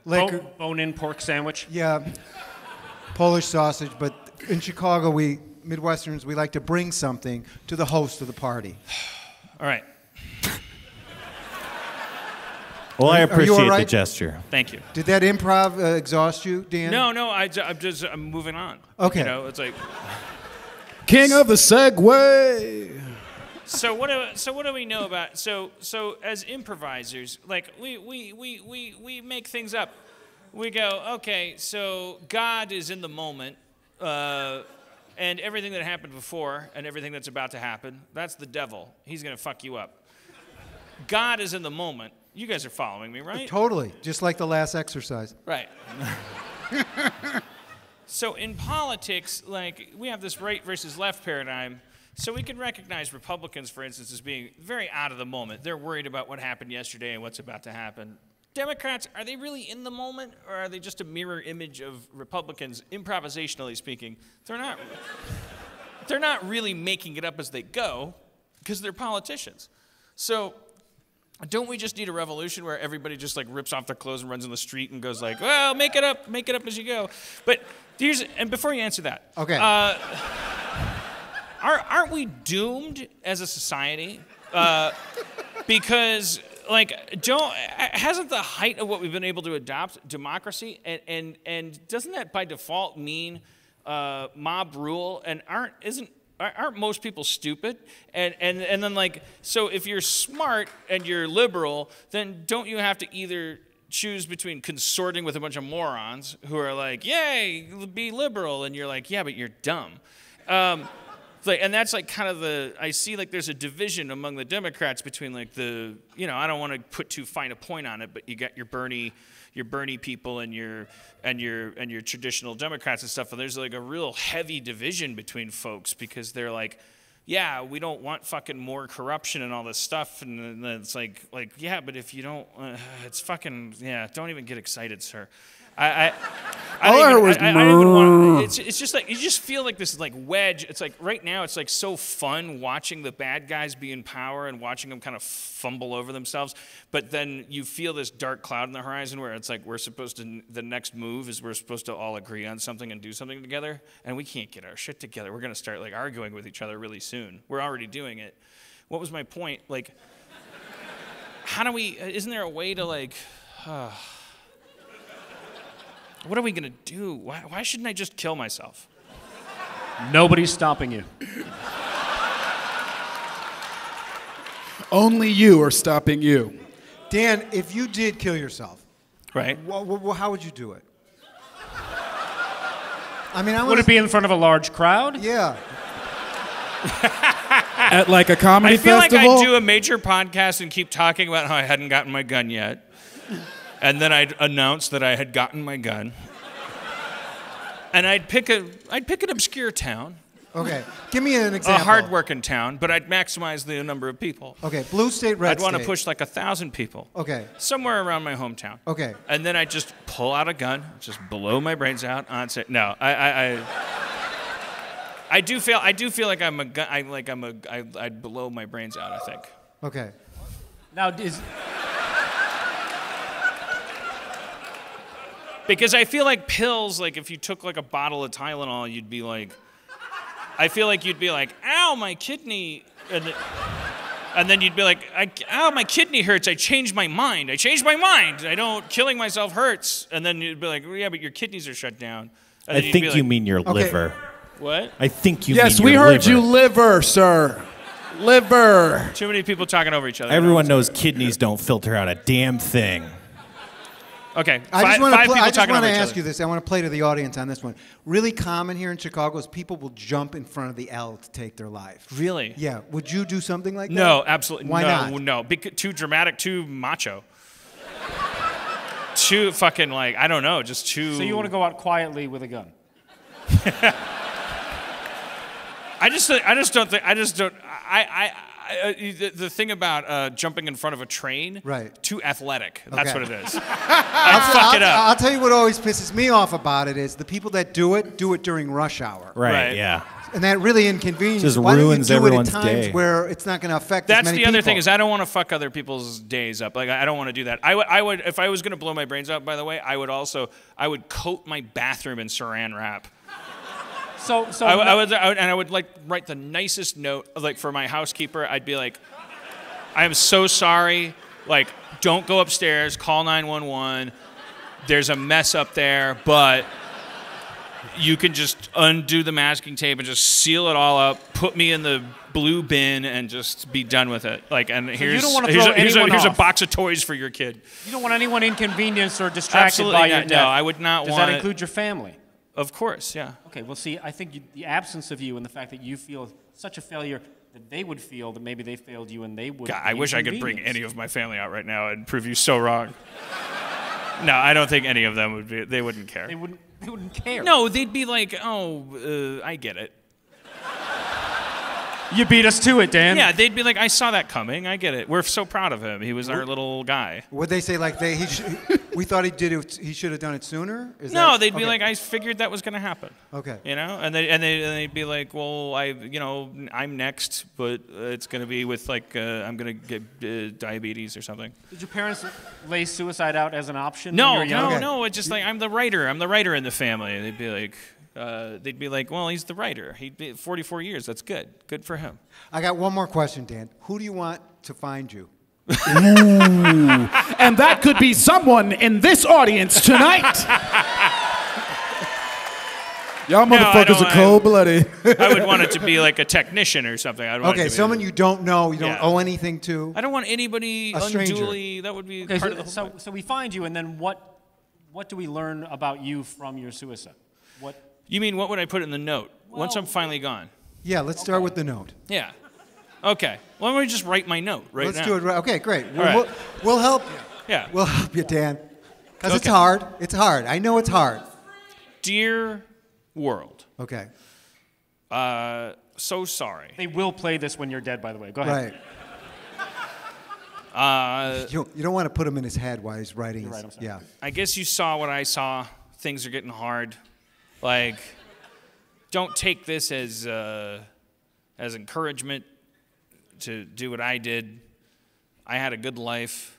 Liquor. Bone-in pork sandwich. Yeah. Polish sausage. But in Chicago, Midwesterners, we like to bring something to the host of the party. All right. Well, I Are you appreciate all right? the gesture. Thank you. Did that improv exhaust you, Dan? No, I'm moving on. Okay. It's like. King of the Segway. So what do we know about? So as improvisers, like we make things up. We go, okay, so God is in the moment, and everything that happened before and everything that's about to happen, that's the devil. He's gonna fuck you up. God is in the moment. You guys are following me, right? Totally. Just like the last exercise. Right. So in politics, like, we have this right versus left paradigm. So we can recognize Republicans, for instance, as being very out of the moment. They're worried about what happened yesterday and what's about to happen. Democrats, are they really in the moment, or are they just a mirror image of Republicans, improvisationally speaking? They're not really making it up as they go, because they're politicians. So don't we just need a revolution where everybody just like rips off their clothes and runs in the street and goes like, well, make it up as you go. But and before you answer that, Okay. Aren't we doomed as a society? Because hasn't the height of what we've been able to adopt democracy, and doesn't that by default mean mob rule? And aren't most people stupid? And then like, so if you're smart and you're liberal, then don't you have to either choose between consorting with a bunch of morons who are like, yay, be liberal, and you're like, yeah, but you're dumb. And that's like kind of I see like there's a division among the Democrats between like I don't want to put too fine a point on it, but you got your Bernie people and your traditional Democrats and stuff. And there's like a real heavy division between folks because they're like, yeah, we don't want fucking more corruption and all this stuff. And then it's like, yeah, but if you don't, it's fucking, yeah, don't even get excited, sir. I don't even want, it's just like, you just feel like this like wedge. It's like right now it's like so fun watching the bad guys be in power and watching them kind of fumble over themselves. But then you feel this dark cloud in the horizon where it's like we're supposed to, the next move is we're supposed to all agree on something and do something together. And we can't get our shit together. We're going to start like arguing with each other really soon. We're already doing it. What was my point? Like, how do we, isn't there a way to like, what are we going to do? Why shouldn't I just kill myself? Nobody's stopping you. Only you are stopping you. Dan, if you did kill yourself, right? How would you do it? I mean, would it be in front of a large crowd? Yeah. At like a comedy festival? I feel like I'd do a major podcast and keep talking about how I hadn't gotten my gun yet. And then I'd announce that I had gotten my gun. And I'd pick an obscure town. Okay, give me an example. A hard-working town, but I'd maximize the number of people. Okay, blue state, red state. I'd want to push like 1,000 people. Okay. Somewhere around my hometown. Okay. And then I'd just pull out a gun, just blow my brains out on set. No, I do feel like I'd blow my brains out, I think. Okay. Now because I feel like pills, like if you took like a bottle of Tylenol, you'd be like, I feel like you'd be like, ow, my kidney, and then you'd be like, ow, my kidney hurts, I changed my mind. Killing myself hurts. And then you'd be like, yeah, but your kidneys are shut down. And I think you mean your liver. What? I think you Yes, mean we your heard liver. you liver, sir. Liver. Too many people talking over each other. Everyone knows kidneys don't filter out a damn thing. Okay, I just want to ask other. you this. I want to play to the audience on this one. Really common here in Chicago is people will jump in front of the L to take their life. Really? Yeah. Would you do something like that? No, absolutely. Why not? No, too dramatic, too macho. Too fucking like, I don't know, just too... So you want to go out quietly with a gun? The thing about jumping in front of a train, right? Too athletic. That's what it is. I'll tell you what always pisses me off about it is the people that do it during rush hour. Right. Yeah. And that really inconveniences. Just ruins everyone's day. Why don't you do it at times where it's not going to affect as many people? That's the other thing is I don't want to fuck other people's days up. Like I don't want to do that. I would if I was going to blow my brains out. By the way, I would coat my bathroom in Saran wrap. I would like write the nicest note, like for my housekeeper. I'd be like, I am so sorry. Like, don't go upstairs. Call 911. There's a mess up there, but you can just undo the masking tape and just seal it all up. Put me in the blue bin and just be done with it. Like, and here's a box of toys for your kid. You don't want anyone inconvenienced or distracted by your death. No, I would not want. Does that include your family? Of course, yeah. Okay, well, see, I think the absence of you and the fact that you feel such a failure that they would feel that maybe they failed you and they would. God, I wish I could bring any of my family out right now and prove you so wrong. No, I don't think any of them would be. They wouldn't care. They wouldn't care. No, they'd be like, oh, I get it. You beat us to it, Dan. Yeah, they'd be like, I saw that coming. I get it. We're so proud of him. He was our little guy. Would they say like we thought he did it? He should have done it sooner. They'd be like, I figured that was going to happen. Okay. You know, and they'd be like, well, I'm next, but it's going to be with like I'm going to get diabetes or something. Did your parents lay suicide out as an option? No. It's just like I'm the writer in the family. They'd be like, well, he's the writer. He did 44 years. That's good. Good for him. I got one more question, Dan. Who do you want to find you? Ooh. And that could be someone in this audience tonight. Y'all motherfuckers are cold-blooded. I would want it to be like a technician or something. Okay, someone you don't know, you don't owe anything to. I don't want anybody unduly. That would be part of the whole thing. So we find you, and then what do we learn about you from your suicide? What? You mean what would I put in the note once I'm finally gone? Yeah, let's start with the note. Yeah. Okay. Well, why don't we just write my note right now? Let's do it right. Okay, great. Right. We'll help you. Yeah. We'll help you, Dan. Because it's hard. It's hard. I know it's hard. Dear world. Okay. so sorry. They will play this when you're dead, by the way. Go ahead. Right. You don't want to put him in his head while he's writing. You're right, I'm sorry. Yeah. I guess you saw what I saw. Things are getting hard. Like, don't take this as encouragement to do what I did. I had a good life.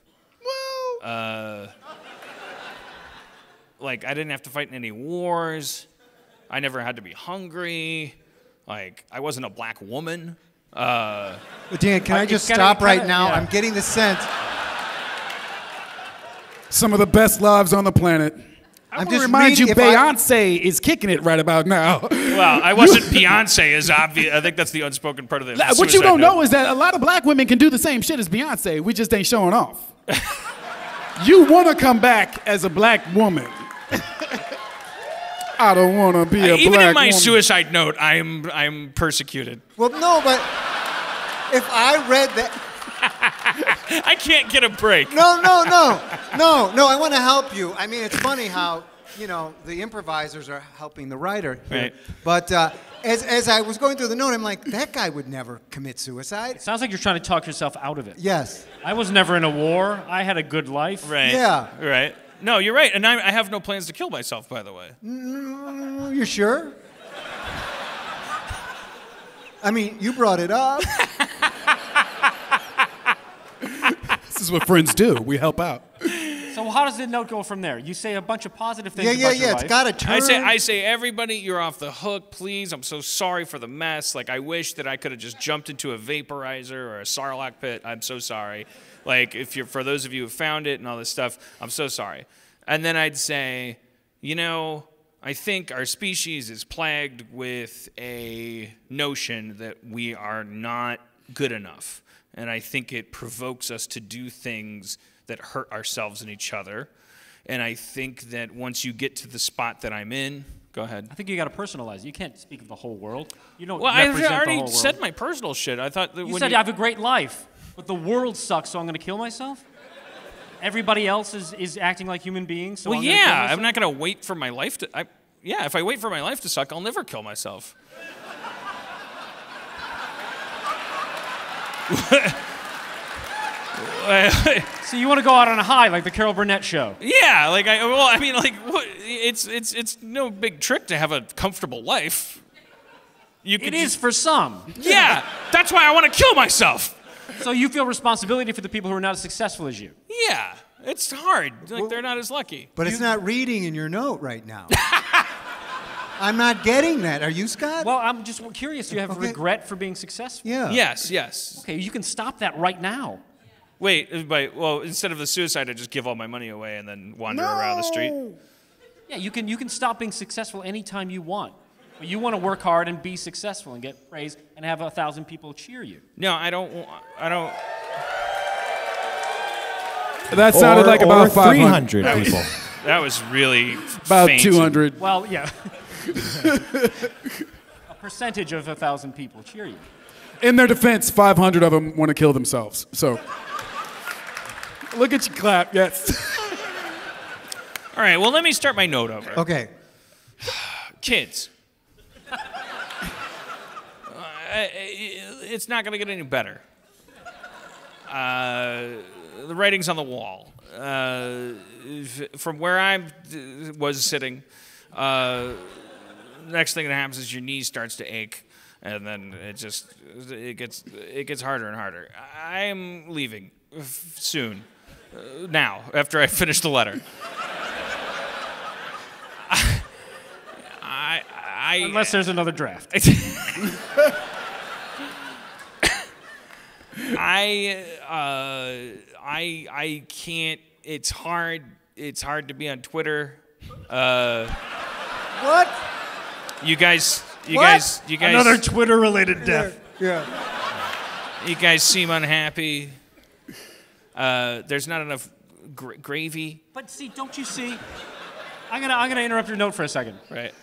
Like, I didn't have to fight in any wars. I never had to be hungry. Like, I wasn't a black woman. Dan, can I just stop right now? yeah. I'm getting the sense. Some of the best lives on the planet. I I'm want to just remind you, reading- if I- Beyonce is kicking it right about now. Well, I wasn't Beyonce as obvious. I think that's the unspoken part of the What you suicide don't note. know is that a lot of black women can do the same shit as Beyonce. We just ain't showing off. You want to come back as a black woman. I don't want to be a Even black in my woman. suicide note, I'm persecuted. Well, no, but if I read that. I can't get a break. No, I want to help you. I mean, it's funny how, the improvisers are helping the writer here. Right. But as I was going through the note, I'm like, that guy would never commit suicide. Sounds like you're trying to talk yourself out of it. Yes. I was never in a war. I had a good life. Right. Yeah. Right. No, you're right. And I have no plans to kill myself, by the way. You sure? I mean, you brought it up. This is what friends do. We help out. So how does the note go from there? You say a bunch of positive things about your It's life. got to turn. I say, everybody, you're off the hook, please. I'm so sorry for the mess. Like, I wish that I could have just jumped into a vaporizer or a Sarlacc pit. I'm so sorry. Like, for those of you who found it and all this stuff, I'm so sorry. And then I'd say, I think our species is plagued with a notion that we are not good enough. And I think it provokes us to do things that hurt ourselves and each other. And I think that once you get to the spot that I'm in, go ahead. I think you got to personalize it. You can't speak of the whole world. You don't Well, I represent the whole already world. said my personal shit. I thought that You when said I have a great life, but the world sucks, so I'm going to kill myself? Everybody else is acting like human beings, so well, I'm gonna kill yeah, myself? I'm not going to wait for my life to... if I wait for my life to suck, I'll never kill myself. So you want to go out on a high like the Carol Burnett show? Yeah, it's no big trick to have a comfortable life. It is for some. Yeah, that's why I want to kill myself. So you feel responsibility for the people who are not as successful as you? Yeah, it's hard. Like, they're not as lucky. But it's not reading in your note right now. I'm not getting that. Are you, Scott? Well, I'm just curious. Do you have regret for being successful? Yeah. Yes. Okay, you can stop that right now. Wait, instead of the suicide, I just give all my money away and then wander around the street. Yeah, you can stop being successful anytime you want. But you want to work hard and be successful and get praise and have 1,000 people cheer you. No, I don't. That sounded like about 300 people. That was really About faint. 200. Well, yeah. A percentage of 1,000 people cheer you. In their defense, 500 of them want to kill themselves. So, look at you clap. Yes. All right. Well, let me start my note over. Okay. Kids. It's not going to get any better. The writing's on the wall. From where I was sitting, next thing that happens is your knee starts to ache, and then it gets harder and harder. I'm leaving soon. Now, after I finish the letter. Unless there's another draft. I can't. It's hard. It's hard to be on Twitter. What? You guys. Another Twitter-related death. Yeah. You guys seem unhappy. There's not enough gravy. But see, don't you see? I'm gonna interrupt your note for a second. Right.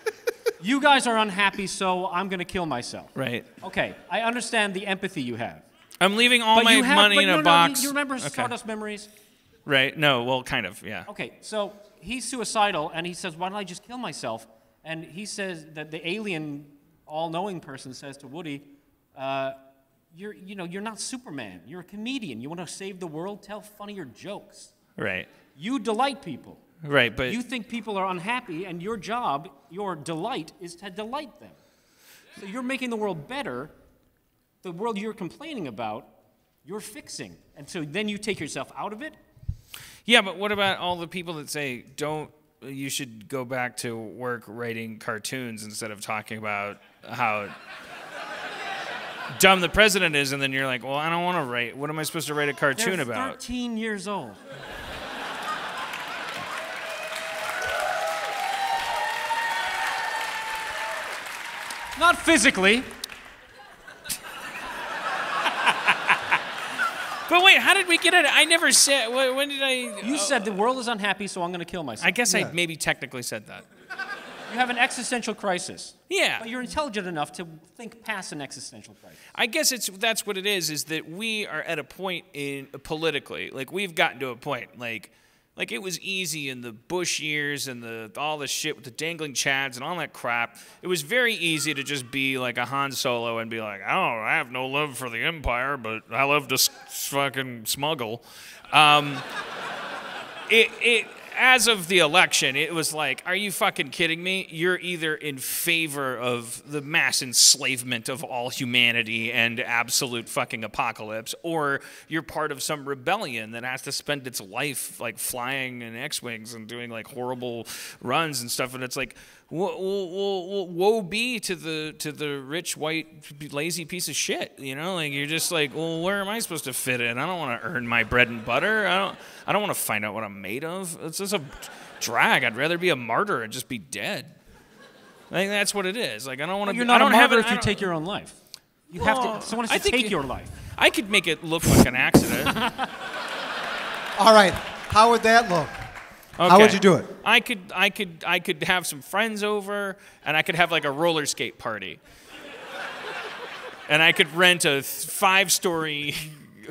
You guys are unhappy, so I'm gonna kill myself. Right. Okay, I understand the empathy you have. I'm leaving all my money in a box. You remember Okay. Stardust Memories? Right. No. Well, kind of. Yeah. Okay, so he's suicidal, and he says, "Why don't I just kill myself?" And he says that the alien all-knowing person says to Woody, you're not Superman. You're a comedian. You want to save the world? Tell funnier jokes. Right. You delight people. Right, but you think people are unhappy, and your job, your delight, is to delight them. So you're making the world better. The world you're complaining about, you're fixing. And so then you take yourself out of it. Yeah, but what about all the people that say, you should go back to work writing cartoons instead of talking about how dumb the president is, and then you're like, well, I don't want to write. What am I supposed to write a cartoon They're about? 13 years old. Not physically. But wait, how did we get it? I never said. When did I? You said the world is unhappy, so I'm going to kill myself. I guess I maybe technically said that. You have an existential crisis. Yeah. But you're intelligent enough to think past an existential crisis. I guess that's what it is that we are at a point politically, like we've gotten to a point, like it was easy in the Bush years and all the shit with the dangling chads and all that crap. It was very easy to just be like a Han Solo and be like, oh, I have no love for the Empire, but I love to fucking smuggle. As of the election, it was like, are you fucking kidding me? You're either in favor of the mass enslavement of all humanity and absolute fucking apocalypse, or you're part of some rebellion that has to spend its life like flying in X-Wings and doing like horrible runs and stuff. And it's like, woe be to the rich, white, lazy piece of shit, you know? Like, you're just like, well, where am I supposed to fit in? I don't want to earn my bread and butter. I don't want to find out what I'm made of. It's just a drag. I'd rather be a martyr and just be dead. I think that's what it is. Like, I don't want to. You're not a martyr if you take your own life. You have to. Someone has to take your life. I could make it look like an accident. All right. How would that look? Okay. How would you do it? I could have some friends over, and I could have like a roller skate party. And I could rent a 5-story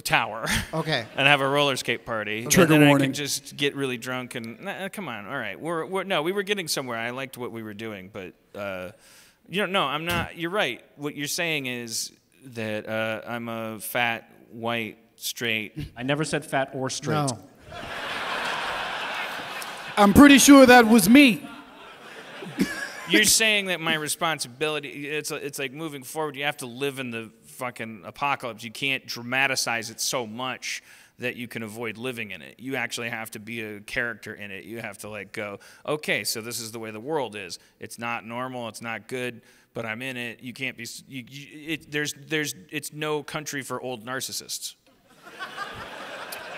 tower. Okay. And have a roller skate party. Trigger and then warning. I could just get really drunk and come on. All right. We were getting somewhere. I liked what we were doing, but no, I'm not. You're right. What you're saying is that I'm a fat, white, straight. I never said fat or straight. No. I'm pretty sure that was me. You're saying that my responsibility, it's like moving forward, you have to live in the fucking apocalypse. You can't dramatize it so much that you can avoid living in it. You actually have to be a character in it. You have to like go, okay, so this is the way the world is. It's not normal, it's not good, but I'm in it. You can't be, it's no country for old narcissists.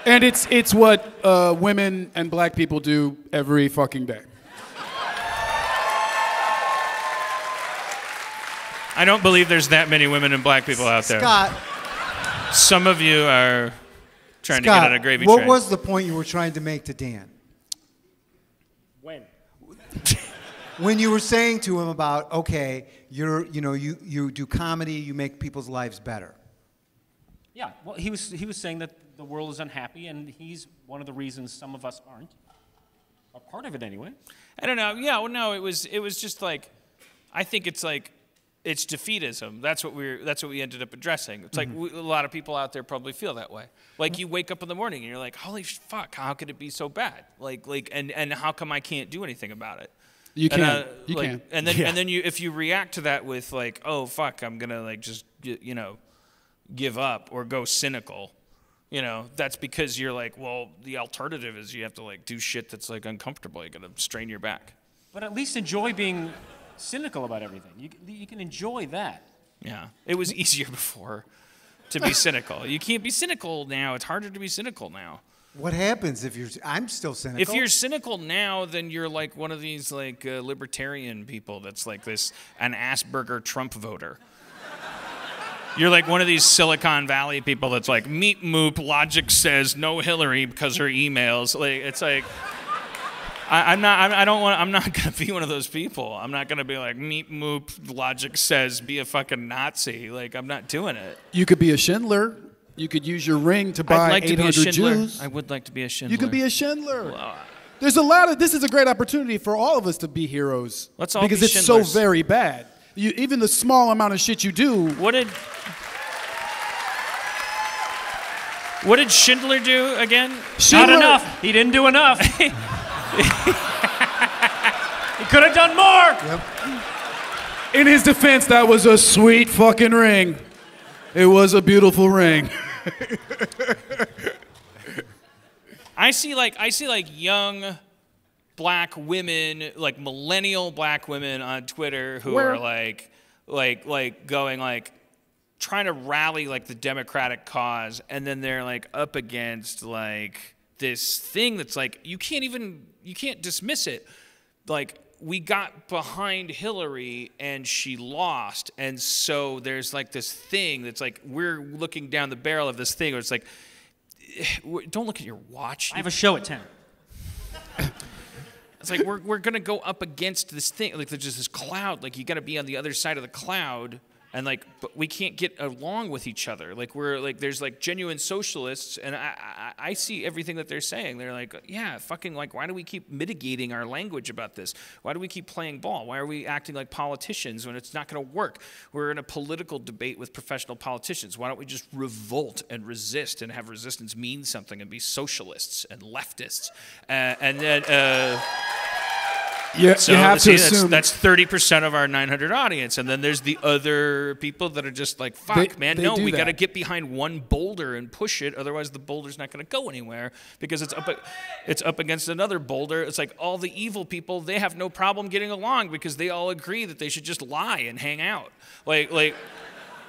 And it's what women and black people do every fucking day. I don't believe there's that many women and black people out there. Scott. Some of you are trying to get on a gravy what train. was the point you were trying to make to Dan? When? When you were saying to him about, okay, you do comedy, you make people's lives better. Yeah. Well, he was saying that the world is unhappy, and he's one of the reasons some of us aren't. A part of it, anyway. I don't know. Yeah. Well, no. It was just like, I think it's like, it's defeatism. That's what we ended up addressing. It's like a lot of people out there probably feel that way. Like you wake up in the morning and you're like, holy fuck, how could it be so bad? And how come I can't do anything about it? You can't. You can't. And then if you react to that with like, oh fuck, I'm gonna like just give up or go cynical. That's because you're like, well, the alternative is you have to like do shit that's like uncomfortable. You gotta strain your back. But at least enjoy being cynical about everything. You can enjoy that. Yeah, it was easier before to be cynical. You can't be cynical now. It's harder to be cynical now. What happens if I'm still cynical? If you're cynical now, then you're like one of these like libertarian people that's like an Asperger Trump voter. You're like one of these Silicon Valley people that's like, meet moop, logic says no Hillary because her emails. Like it's like I'm not gonna be one of those people. I'm not gonna be like, meet moop, logic says be a fucking Nazi. Like I'm not doing it. You could be a Schindler. You could use your ring to buy 800 Jews. I would like to be a Schindler. You can be a Schindler. There's this is a great opportunity for all of us to be heroes. Let's all because be it's so Schindlers. very bad. even the small amount of shit you do. What did Schindler do again? Schindler, Not enough. He didn't do enough. He could have done more. Yep. In his defense, that was a sweet fucking ring. It was a beautiful ring. I see like young black women, like millennial black women on Twitter who are like going like trying to rally like the Democratic cause, and then they're like up against like this thing that's like you can't dismiss it. Like, we got behind Hillary and she lost, and so there's like this thing that's like we're looking down the barrel of this thing where it's like, don't look at your watch. I have a show at 10. It's like we're gonna go up against this thing. Like, there's just this cloud. Like, you got to be on the other side of the cloud, and like, but we can't get along with each other. Like, we're like, there's like genuine socialists, and I see everything that they're saying. They're like, yeah, fucking like, why do we keep mitigating our language about this? Why do we keep playing ball? Why are we acting like politicians when it's not going to work? We're in a political debate with professional politicians. Why don't we just revolt and resist and have resistance mean something and be socialists and leftists? And then. Yeah, So you have to assume that's 30% of our 900 audience, and then there's the other people that are just like, "Fuck, man, they no, do we that. got to get behind one boulder and push it, otherwise the boulder's not going to go anywhere because it's up against another boulder." It's like all the evil people, they have no problem getting along because they all agree that they should just lie and hang out, like.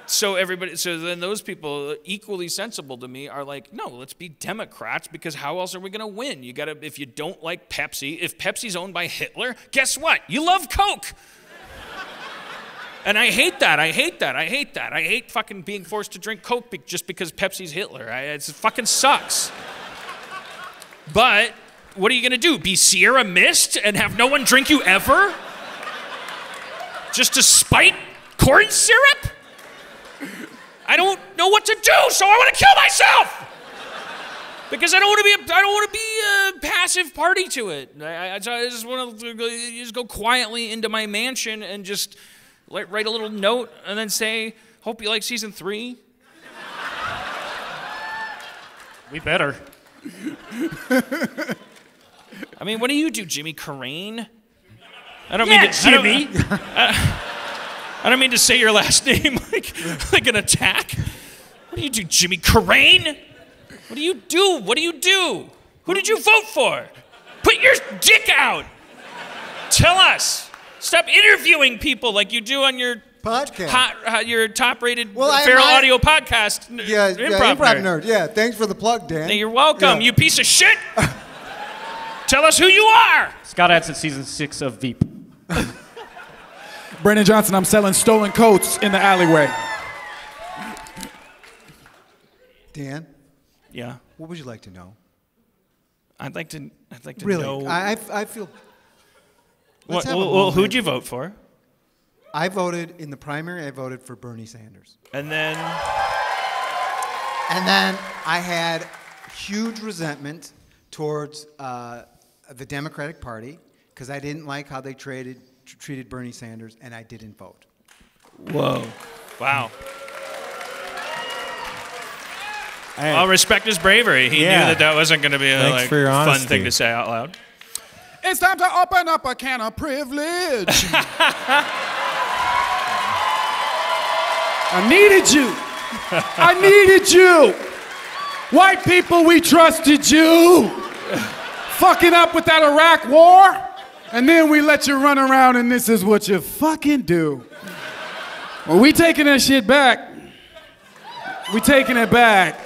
So then those people, equally sensible to me, are like, no, let's be Democrats, because how else are we going to win? If you don't like Pepsi, if Pepsi's owned by Hitler, guess what? You love Coke. And I hate that. I hate fucking being forced to drink Coke just because Pepsi's Hitler. It fucking sucks. But what are you going to do? Be Sierra Mist and have no one drink you ever? Just to spite corn syrup? I don't know what to do, so I want to kill myself because I don't want to be a passive party to it. I just want to just go quietly into my mansion and just write a little note and then say, "Hope you like season 3." We better. I mean, what do you do, Jimmy Carrane? I don't Yeah, mean to, Jimmy. I don't mean to say your last name like an attack. What do you do, Jimmy Carrane? What do you do? What do you do? Who did you vote for? Put your dick out. Tell us. Stop interviewing people like you do on your Podcast. your top-rated Well, Feral Audio podcast. Improv nerd. Yeah, thanks for the plug, Dan. Hey, you're welcome, Yeah. you piece of shit. Tell us who you are. Scott Adsit, season 6 of Veep. Brandon Johnson, I'm selling stolen coats in the alleyway. Dan, Yeah, what would you like to know? I'd like to Really, know. I feel. Let's have a Well, moment. who'd you vote for? I voted in the primary. I voted for Bernie Sanders, And then. and then I had huge resentment towards the Democratic Party because I didn't like how they treated Bernie Sanders, and I didn't vote. Whoa. Wow. Well, respect his bravery. He knew that wasn't going to be a Thanks for your fun honesty. thing to say out loud. It's time to open up a can of privilege. I needed you. I needed you. White people, we trusted you. Fucking up with that Iraq war, and then we let you run around and this is what you fucking do. Well, we taking that shit back. We taking it back.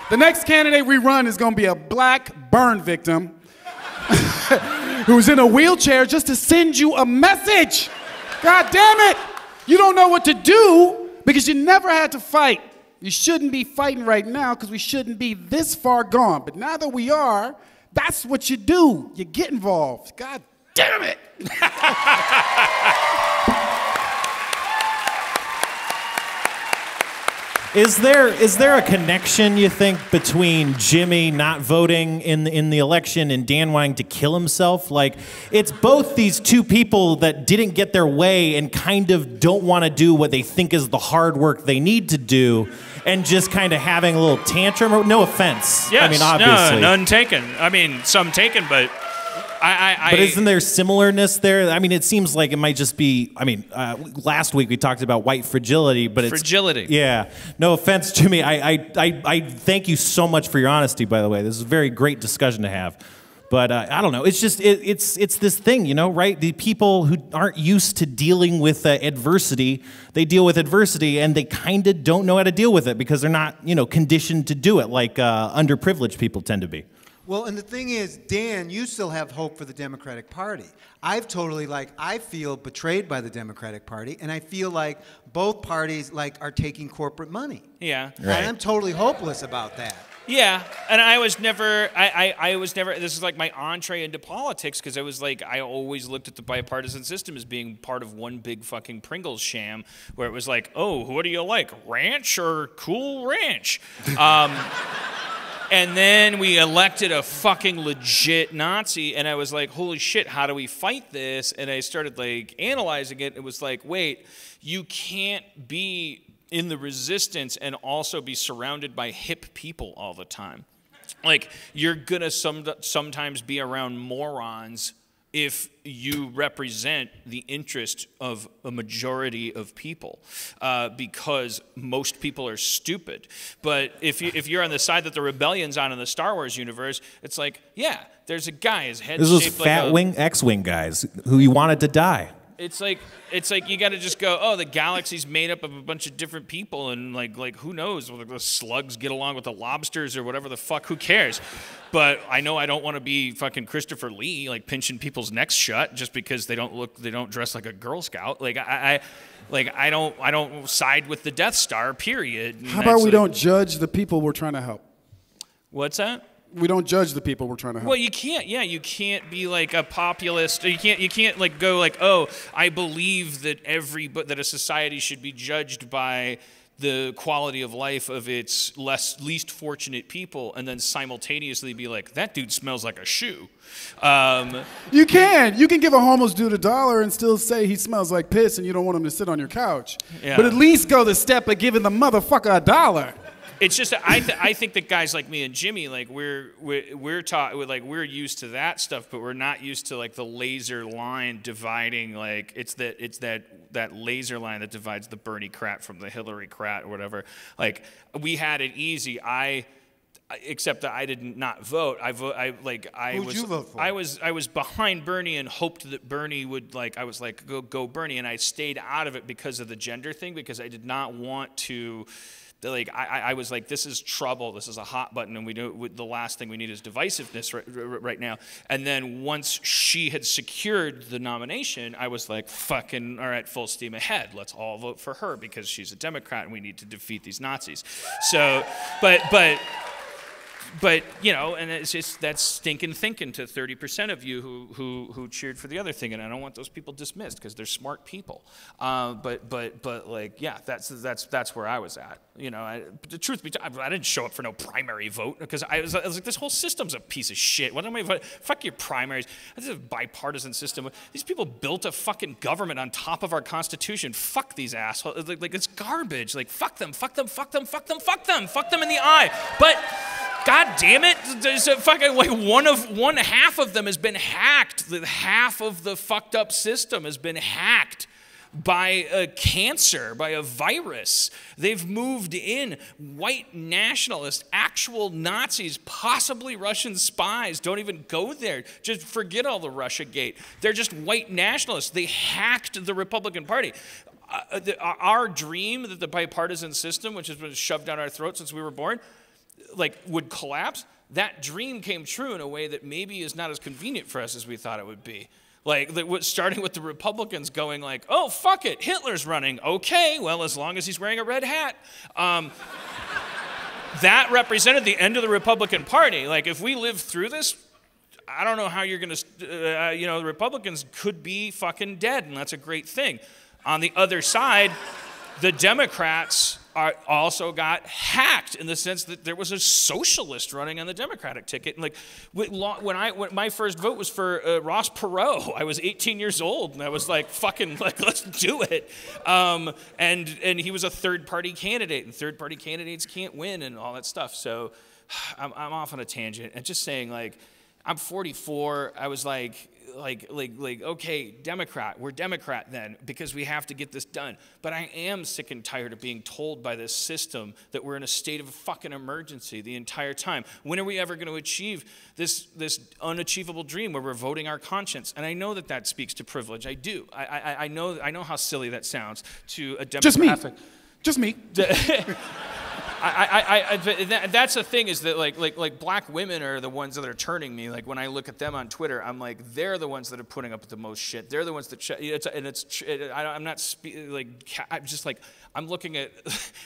The next candidate we run is gonna be a black burn victim who's in a wheelchair just to send you a message. God damn it! You don't know what to do because you never had to fight. You shouldn't be fighting right now because we shouldn't be this far gone. But now that we are, that's what you do. You get involved. God damn it! Is there a connection, you think, between Jimmy not voting in the election and Dan wanting to kill himself? Like, it's both these two people that didn't get their way and kind of don't want to do what they think is the hard work they need to do, and just kind of having a little tantrum. No offense. Yes, I mean, obviously. no, none taken. I mean, some taken, but But isn't there similarness there? I mean, it seems like it might just be. I mean, last week we talked about white fragility, but fragility. Yeah. No offense, Jimmy. I thank you so much for your honesty. By the way, this is a very great discussion to have. But I don't know. It's just it's this thing, you know, right? The people who aren't used to dealing with adversity, they deal with adversity, and they kind of don't know how to deal with it because they're not, you know, conditioned to do it like underprivileged people tend to be. Well, and the thing is, Dan, you still have hope for the Democratic Party. I've totally, I feel betrayed by the Democratic Party, and I feel like both parties, are taking corporate money. Yeah. Right. And I'm totally hopeless about that. Yeah, and I was never, this is like my entree into politics, because I was like, I always looked at the bipartisan system as being part of one big fucking Pringles sham, where it was like, oh, what do you like, ranch or Cool Ranch? And then we elected a fucking legit Nazi, and I was like, holy shit, how do we fight this? And I started analyzing it. It was like, wait, you can't be in the resistance and also be surrounded by hip people all the time. You're gonna sometimes be around morons if you represent the interest of a majority of people, because most people are stupid. But if you're on the side that the rebellion's on in the Star Wars universe, it's like, yeah, there's a guy, his head's Those shaped fat wing X-wing guys who you wanted to die. It's like you got to just go, oh, the galaxy's made up of a bunch of different people, and who knows, the slugs get along with the lobsters or whatever the fuck, who cares? But I know I don't want to be fucking Christopher Lee, pinching people's necks shut just because they don't dress like a Girl Scout. I don't side with the Death Star, period. And how about we don't judge the people we're trying to help? What's that? We don't judge the people we're trying to help. Well, you can't. Yeah, you can't be a populist. You can't go oh, I believe that that a society should be judged by the quality of life of its least fortunate people, and then simultaneously be like, that dude smells like a shoe. You can give a homeless dude $1 and still say he smells like piss, and you don't want him to sit on your couch. Yeah. But at least go the step of giving the motherfucker $1. It's just I think that guys like me and Jimmy, we're taught, we're used to that stuff, but we're not used to the laser line dividing, it's that laser line that divides the Bernie crap from the Hillary crap or whatever. We had it easy. Except that I did not vote. Who'd you vote for? I was behind Bernie and hoped that Bernie would I was like, go Bernie, and I stayed out of it because of the gender thing, because I did not want to. I was like, this is trouble. This is a hot button, and the last thing we need is divisiveness right now. And then once she had secured the nomination, I was like, fucking, all right, full steam ahead. Let's all vote for her because she's a Democrat, and we need to defeat these Nazis. So, but and it's just that's stinking thinking to 30% of you who cheered for the other thing, and I don't want those people dismissed because they're smart people. But yeah, that's where I was at. The truth be told, I didn't show up for no primary vote because I was like, this whole system's a piece of shit. What am I voting? Fuck your primaries. This is a bipartisan system. These people built a fucking government on top of our Constitution. Fuck these assholes. It's garbage. Fuck them. Fuck them. Fuck them. Fuck them. Fuck them. Fuck them in the eye. But God damn it! There's a fucking one half of them has been hacked. Half of the fucked up system has been hacked by a cancer, by a virus. They've moved in white nationalists, actual Nazis, possibly Russian spies. Don't even go there. Just forget all the Russiagate. They're just white nationalists. They hacked the Republican Party. Our dream that the bipartisan system, which has been shoved down our throats since we were born, would collapse, that dream came true in a way that maybe is not as convenient for us as we thought it would be. Starting with the Republicans going oh, fuck it, Hitler's running. Okay, well, as long as he's wearing a red hat. That represented the end of the Republican Party. If we live through this, I don't know how you're going to, the Republicans could be fucking dead, and that's a great thing. On the other side, the Democrats also got hacked in the sense that there was a socialist running on the Democratic ticket. And like when my first vote was for Ross Perot, I was 18 years old, and I was like, fucking, like, let's do it. And he was a third-party candidate, and third-party candidates can't win and all that stuff. So I'm off on a tangent. And just saying, like, I'm 44. I was like, okay, Democrat, we're Democrat then, because we have to get this done. But I am sick and tired of being told by this system that we're in a state of fucking emergency the entire time. When are we ever going to achieve this unachievable dream where we're voting our conscience? And I know that speaks to privilege. I do. I know how silly that sounds to a demographic. Just me. That's the thing, is that like black women are the ones that are turning me. Like when I look at them on Twitter, I'm like, they're the ones that are putting up with the most shit. They're the ones that I'm looking at.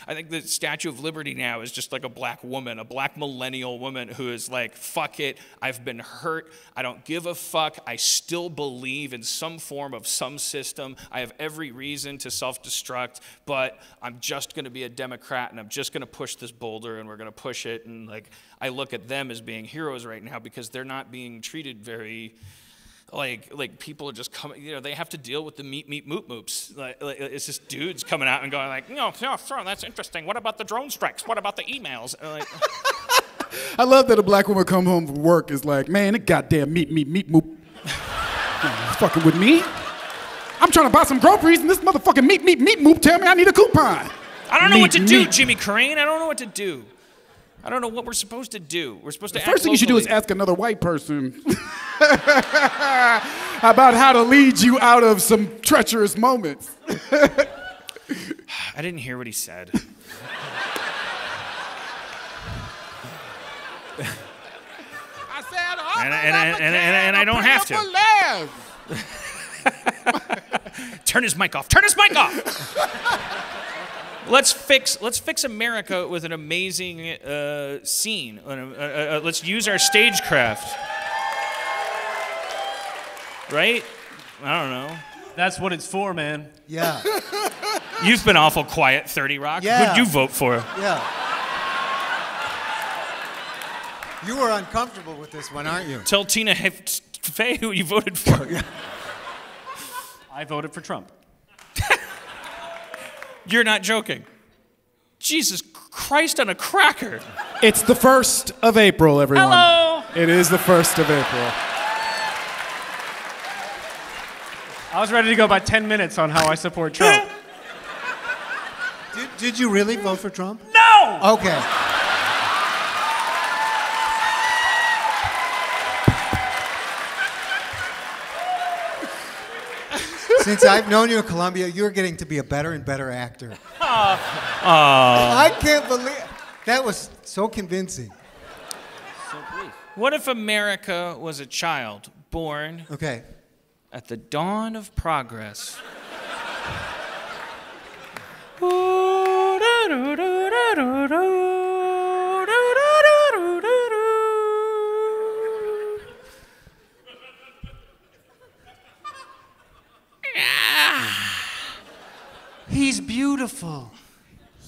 I think the Statue of Liberty now is just like a black woman, a black millennial woman who is like, fuck it, I've been hurt, I don't give a fuck, I still believe in some form of some system, I have every reason to self-destruct, but I'm just going to be a Democrat, and I'm just going to push this boulder, and we're going to push it. And like, I look at them as being heroes right now because they're not being treated very. Like people are just coming, they have to deal with the meep moop moops. Like it's just dudes coming out and going like, no, sure, that's interesting. What about the drone strikes? What about the emails? Like, I love that a black woman come home from work is like, man, the goddamn meep moop. Fucking with me? I'm trying to buy some groceries and this motherfucking meep moop tell me I need a coupon. I don't know what to do, Jimmy Carrane. I don't know what to do. I don't know what we're supposed to do. We're supposed to act First thing you should do is locally. ask another white person about how to lead you out of some treacherous moments. I didn't hear what he said. I said, and I don't have to. Turn his mic off. Turn his mic off. Let's fix America with an amazing scene. Let's use our stagecraft. Right? I don't know. That's what it's for, man. Yeah. You've been awful quiet, 30 Rock. Yeah. Who'd you vote for? Yeah. You were uncomfortable with this one, aren't you? Tell Tina Fey who you voted for. I voted for Trump. You're not joking. Jesus Christ on a cracker. It's the 1st of April, everyone. Hello. It is the 1st of April. I was ready to go about 10 minutes on how I support Trump. Did you really vote for Trump? No! Okay. Since I've known you in Columbia, you're getting to be a better and better actor. I can't believe that was so convincing. So brief. What if America was a child born at the dawn of progress? He's beautiful.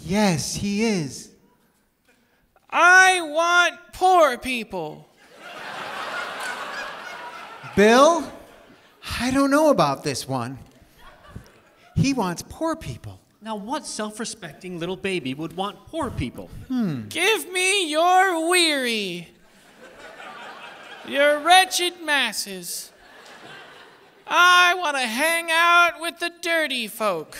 Yes, he is. I want poor people. Bill, I don't know about this one. He wants poor people. Now, what self-respecting little baby would want poor people? Give me your weary, your wretched masses. I want to hang out with the dirty folk.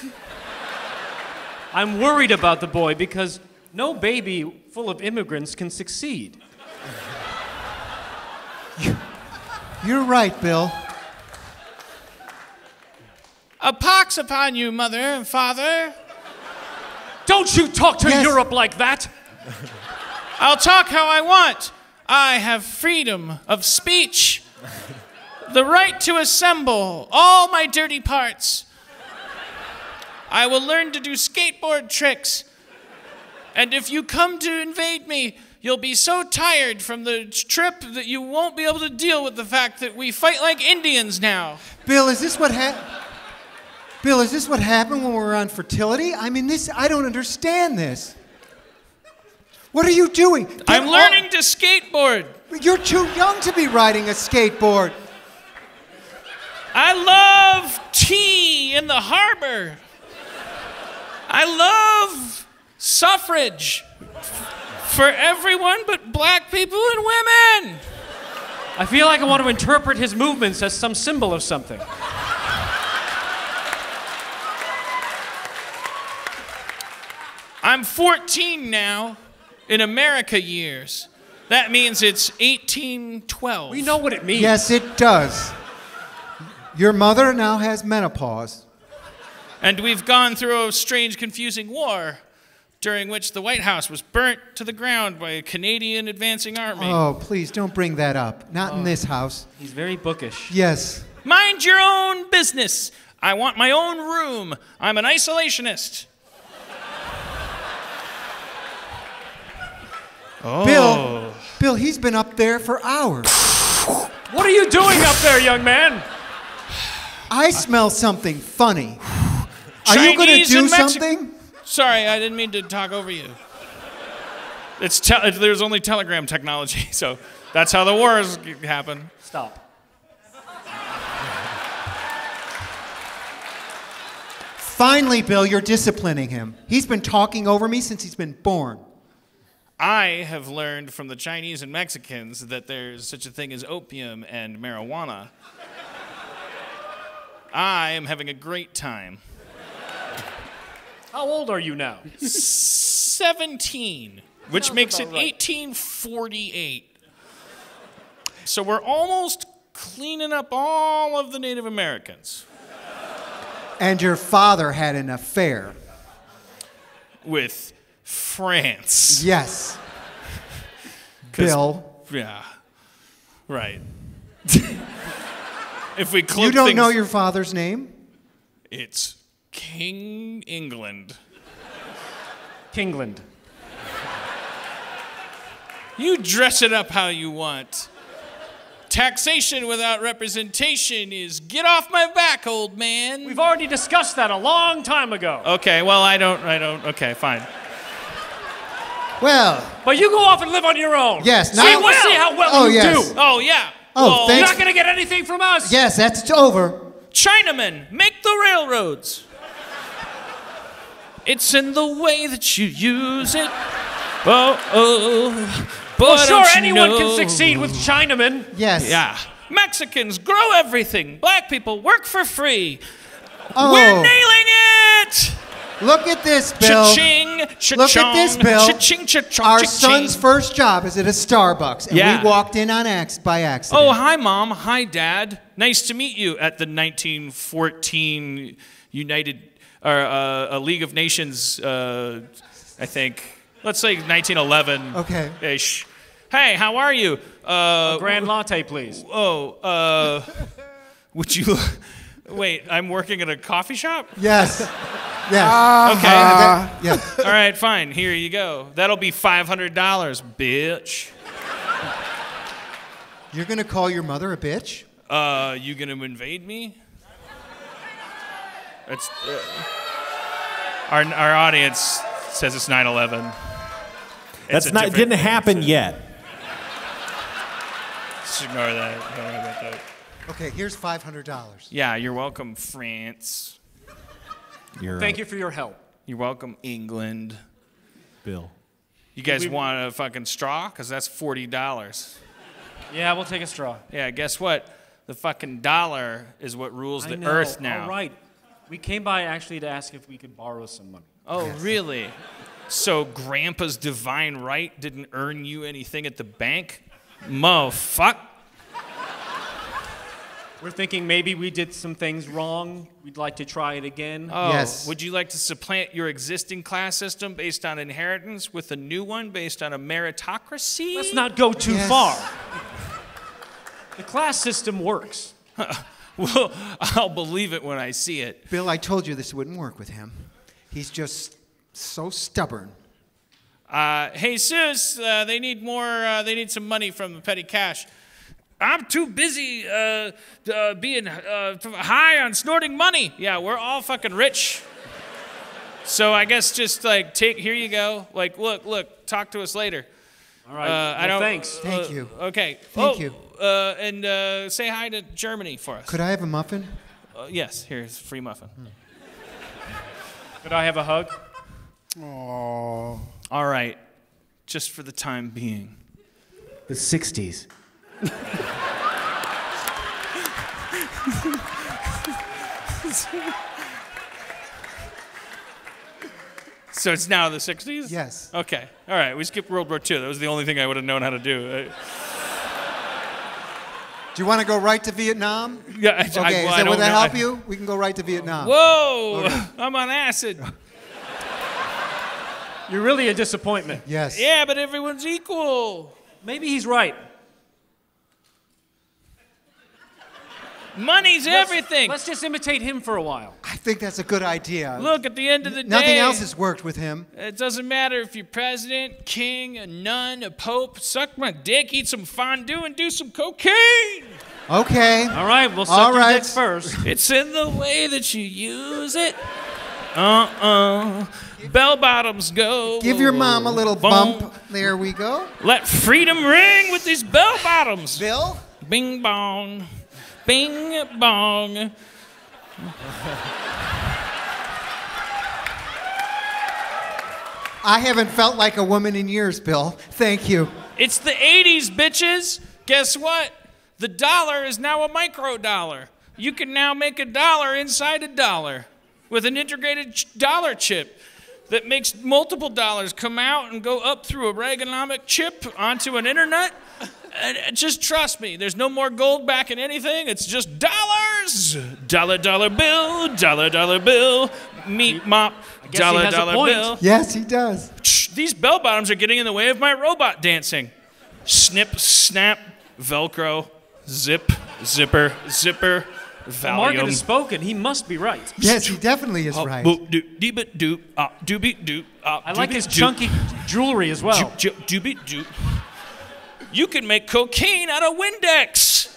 I'm worried about the boy because no baby full of immigrants can succeed. You're right, Bill. A pox upon you, mother and father. Don't you talk to Europe like that! I'll talk how I want. I have freedom of speech, the right to assemble all my dirty parts. I will learn to do skateboard tricks. And if you come to invade me, you'll be so tired from the trip that you won't be able to deal with the fact that we fight like Indians now. Bill, is this what Bill, is this what happened when we were on fertility? I mean, I don't understand this. What are you doing? I'm learning to skateboard. You're too young to be riding a skateboard. I love tea in the harbor. I love suffrage for everyone but black people and women. I feel like I want to interpret his movements as some symbol of something. I'm 14 now in America years. That means it's 1812. We know what it means. Yes, it does. Your mother now has menopause. And we've gone through a strange, confusing war during which the White House was burnt to the ground by a Canadian advancing army. Oh, please don't bring that up. Not in this house. He's very bookish. Yes. Mind your own business. I want my own room. I'm an isolationist. Oh. Bill, he's been up there for hours. What are you doing up there, young man? I smell something funny. Are you going to do something? Sorry, I didn't mean to talk over you. There's only telegram technology, so that's how the wars happen. Stop. Finally, Bill, you're disciplining him. He's been talking over me since he's been born. I have learned from the Chinese and Mexicans that there's such a thing as opium and marijuana. I am having a great time. How old are you now? 17, which makes it 1848. So we're almost cleaning up all of the Native Americans. And your father had an affair. With France. Yes. Bill. Yeah. Right. If we You don't know your father's name? It's King England. Kingland. You dress it up how you want. Taxation without representation is get off my back, old man. We've already discussed that a long time ago. Okay, well, I don't, okay, fine. Well. But you go off and live on your own. Yes. See how well you do. Oh, yeah. Oh, well, thanks. You're not going to get anything from us. Yes, that's over. Chinamen, make the railroads. It's in the way that you use it. Well, sure, anyone can succeed with Chinamen. Yes. Yeah. Mexicans, grow everything. Black people, work for free. Oh. We're nailing it! Look at this, Bill. Cha-ching, cha-chong. Look at this, Bill. Cha-ching, cha-chong, Our cha-ching. son's first job is at a Starbucks, and Yeah. we walked in on by accident. Oh, hi, Mom. Hi, Dad. Nice to meet you at the 1914 a League of Nations, I think. Let's say 1911. Okay. Ish. Hey, how are you? A grand latte, please. Would you... Wait, I'm working at a coffee shop? Yes. Yes. Okay. Yeah. All right, fine. Here you go. That'll be $500, bitch. You're going to call your mother a bitch? You gonna invade me? It's... Our audience says it's 9/11. It didn't happen yet. Just ignore that. Don't worry about that. Okay, here's $500. Yeah, you're welcome, France. Thank you for your help. You're welcome, England. Bill. You guys want a fucking straw? Because that's $40. Yeah, we'll take a straw. Yeah, guess what? The fucking dollar is what rules the earth now. All right. We came by actually to ask if we could borrow some money. Oh, really? So Grandpa's divine right didn't earn you anything at the bank? Motherfuck. We're thinking maybe we did some things wrong. We'd like to try it again. Oh, Yes. Would you like to supplant your existing class system based on inheritance with a new one based on a meritocracy? Let's not go too Yes. far. The class system works. Well, I'll believe it when I see it. Bill, I told you this wouldn't work with him. He's just so stubborn. Hey, Sus, they need more. They need some money from the petty cash. I'm too busy being high on snorting money. Yeah, we're all fucking rich. So I guess just like here you go. Like, look, talk to us later. All right. Thanks. Thank you. Okay. Thank you. And say hi to Germany for us. Could I have a muffin? Yes, here's a free muffin. Could I have a hug? Aww. All right, just for the time being. The 60s. So it's now the 60s? Yes. Okay. All right, we skipped World War II. That was the only thing I would have known how to do. Do you want to go right to Vietnam? Yeah. Would that help you? We can go right to Vietnam. Whoa! Okay. I'm on acid. You're really a disappointment. Yes. Yeah, but everyone's equal. Maybe he's right. Money's everything. Let's just imitate him for a while. I think that's a good idea. Look, at the end of the day, nothing else has worked with him. It doesn't matter if you're president, king, a nun, a pope. Suck my dick, eat some fondue, and do some cocaine. Okay. All right, we'll suck your dick first. It's in the way that you use it. Bell bottoms go. Give your mom a little bump. There we go. Let freedom ring with these bell bottoms. Bill? Bing bong. Bing bong. I haven't felt like a woman in years, Bill. Thank you. It's the 80s, bitches. Guess what? The dollar is now a micro dollar. You can now make a dollar inside a dollar with an integrated dollar chip that makes multiple dollars come out and go up through a Reaganomic chip onto an internet. And just trust me, there's no more gold backing anything. It's just dollars. Dollar, dollar bill, dollar, bill. Meat mop, dollar, bill. Yes, he does. These bell bottoms are getting in the way of my robot dancing. Snip, snap, Velcro, zip, zipper, zipper, Valium. The market has spoken. He must be right. Yes, he definitely is right. I like his chunky jewelry as well. You can make cocaine out of Windex.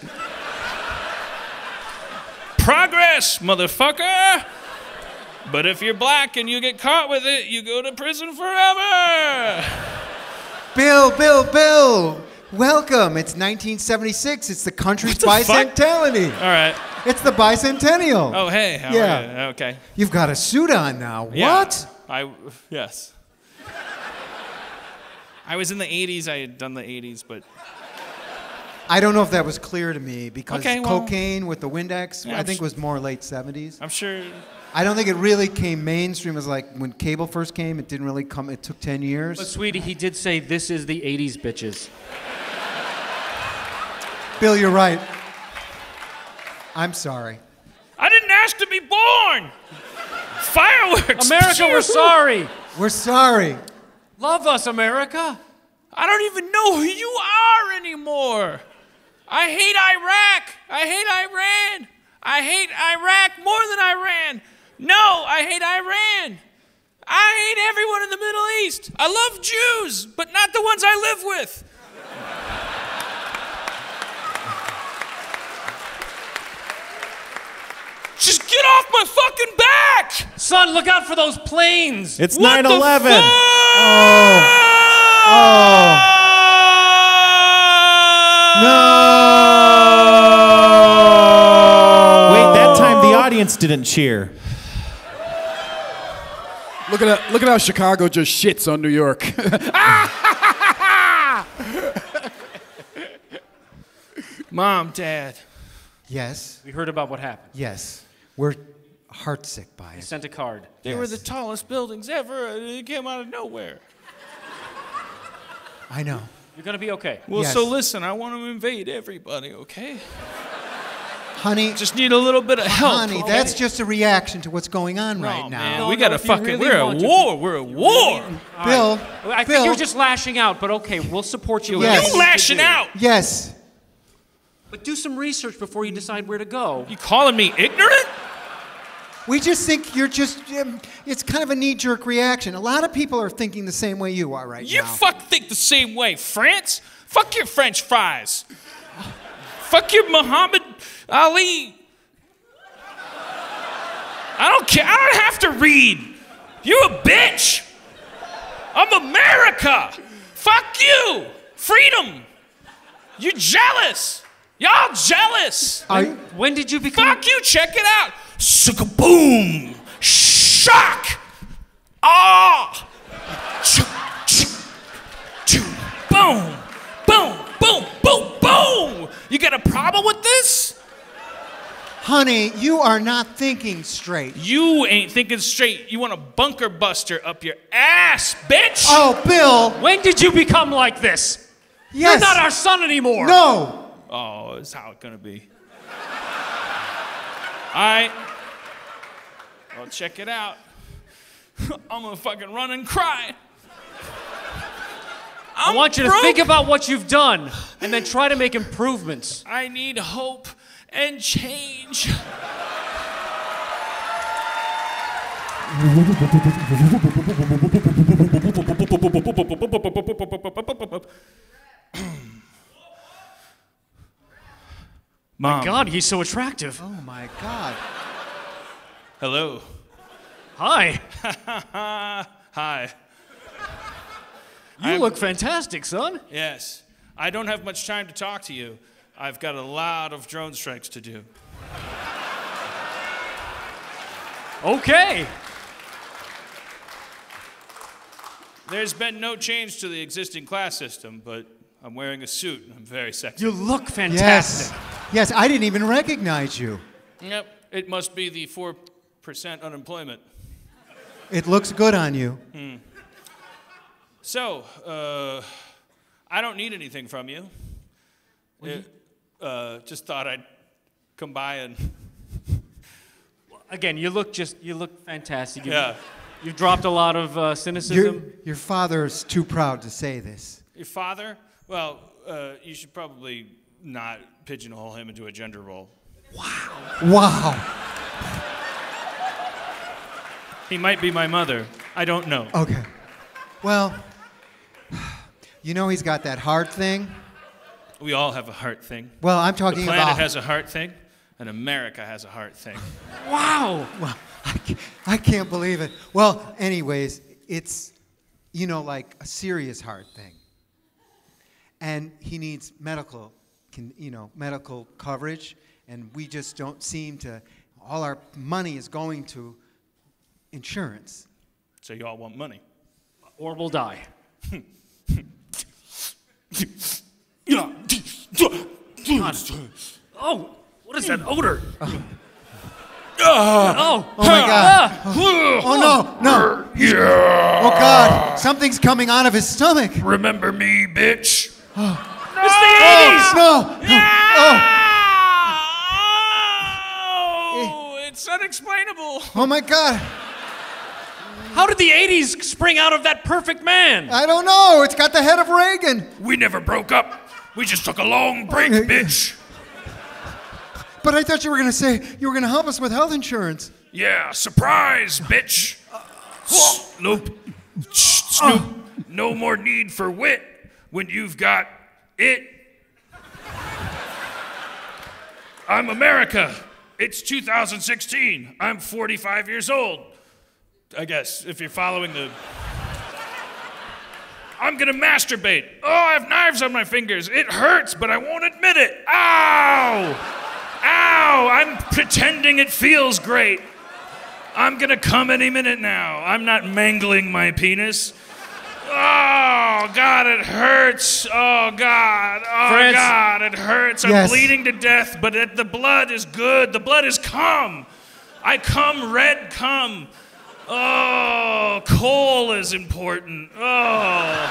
Progress, motherfucker. But if you're black and you get caught with it, you go to prison forever. Bill. Welcome. It's 1976. It's the country's bicentennial. All right. It's the bicentennial. Oh, hey. How are you? Okay. You've got a suit on now. Yeah. What? Yes. I was in the 80s. I had done the 80s, but... I don't know if that was clear to me because Okay, well, cocaine with the Windex, yeah, I think was more late 70s. I'm sure... I don't think it really came mainstream. It was like when cable first came, it didn't really come. It took 10 years. But, sweetie, he did say this is the 80s, bitches. Bill, you're right. I'm sorry. I didn't ask to be born! Fireworks! America, we're sorry. We're sorry. Love us, America. I don't even know who you are anymore. I hate Iraq. I hate Iran. I hate Iraq more than Iran. No, I hate Iran. I hate everyone in the Middle East. I love Jews, but not the ones I live with. Just get off my fucking back! Son, look out for those planes. It's What 9/11. the fuck? Wait, that time the audience didn't cheer. Look at how Chicago just shits on New York. Mom, Dad. Yes. We heard about what happened. Yes. We're heartsick by He it. sent a card. They were the tallest buildings ever. They came out of nowhere. I know. You're going to be okay. Well, Yes. so listen, I want to invade everybody, okay? Honey, Just need a little bit of help. honey, okay? that's just a reaction to what's going on No, right now. man, No, we no, gotta if you fucking. really We're want at to- war. We're at war. Bill, I think Bill, you're just lashing out, but okay, we'll support you. Yes. You lashing out. Yes. But do some research before you decide where to go. You calling me ignorant? We just think you're just, it's kind of a knee-jerk reaction. A lot of people are thinking the same way you are right You now. fuck think the same way, France. Fuck your French fries. Fuck you, Muhammad Ali. I don't care. I don't have to read. You a bitch. I'm America. Fuck you. Freedom. You jealous. Y'all jealous. When did you become... Fuck you. Check it out. Boom. Shock. Ah. Boom. Boom. Boom. Boom. Boom. You got a problem with this? Honey, you are not thinking straight. You ain't thinking straight. You want a bunker buster up your ass, bitch! Oh, Bill! When did you become like this? Yes. You're not our son anymore! No! Oh, this is how it's gonna be. Alright. Well, check it out. I'm gonna fucking run and cry. I want you to think about what you've done and then try to make improvements. I need hope and change. Mom. God, he's so attractive. Oh my God. Hello. Hi. Hi. You look fantastic, son. Yes. I don't have much time to talk to you. I've got a lot of drone strikes to do. Okay. There's been no change to the existing class system, but I'm wearing a suit and I'm very sexy. You look fantastic. Yes, I didn't even recognize you. Yep, it must be the 4% unemployment. It looks good on you. So, I don't need anything from you. Just thought I'd come by and... Again, you look fantastic. Yeah. You've dropped a lot of cynicism. Your father's too proud to say this. Your father? Well, you should probably not pigeonhole him into a gender role. Wow. He might be my mother. I don't know. Okay. Well, you know he's got that heart thing. We all have a heart thing. Well, I'm talking The planet about... has a heart thing, and America has a heart thing. Wow. Well, I can't believe it. Well, anyways, it's, you know, like a serious heart thing. And he needs medical coverage, and we just don't seem to, all our money is going to insurance. So you all want money. Or we'll die. God. Oh, what is that odor? Oh my God. Oh no. Oh God. Something's coming out of his stomach. Remember me, bitch. It's the 80s! No. Oh, it's unexplainable. Oh my God. How did the 80s spring out of that perfect man? I don't know. It's got the head of Reagan. We never broke up. We just took a long break, bitch. But I thought you were going to say you were going to help us with health insurance. Yeah, surprise, bitch. Snoop. No more need for wit when you've got it. I'm America. It's 2016. I'm 45 years old. I guess, if you're following the... I'm gonna masturbate. Oh, I have knives on my fingers. It hurts, but I won't admit it. Ow! Ow! I'm pretending it feels great. I'm gonna come any minute now. I'm not mangling my penis. Oh, God, it hurts. Oh, God. Oh, Friends. God, it hurts. I'm bleeding to death, but the blood is good. The blood is cum. I cum red cum. Oh, coal is important. Oh.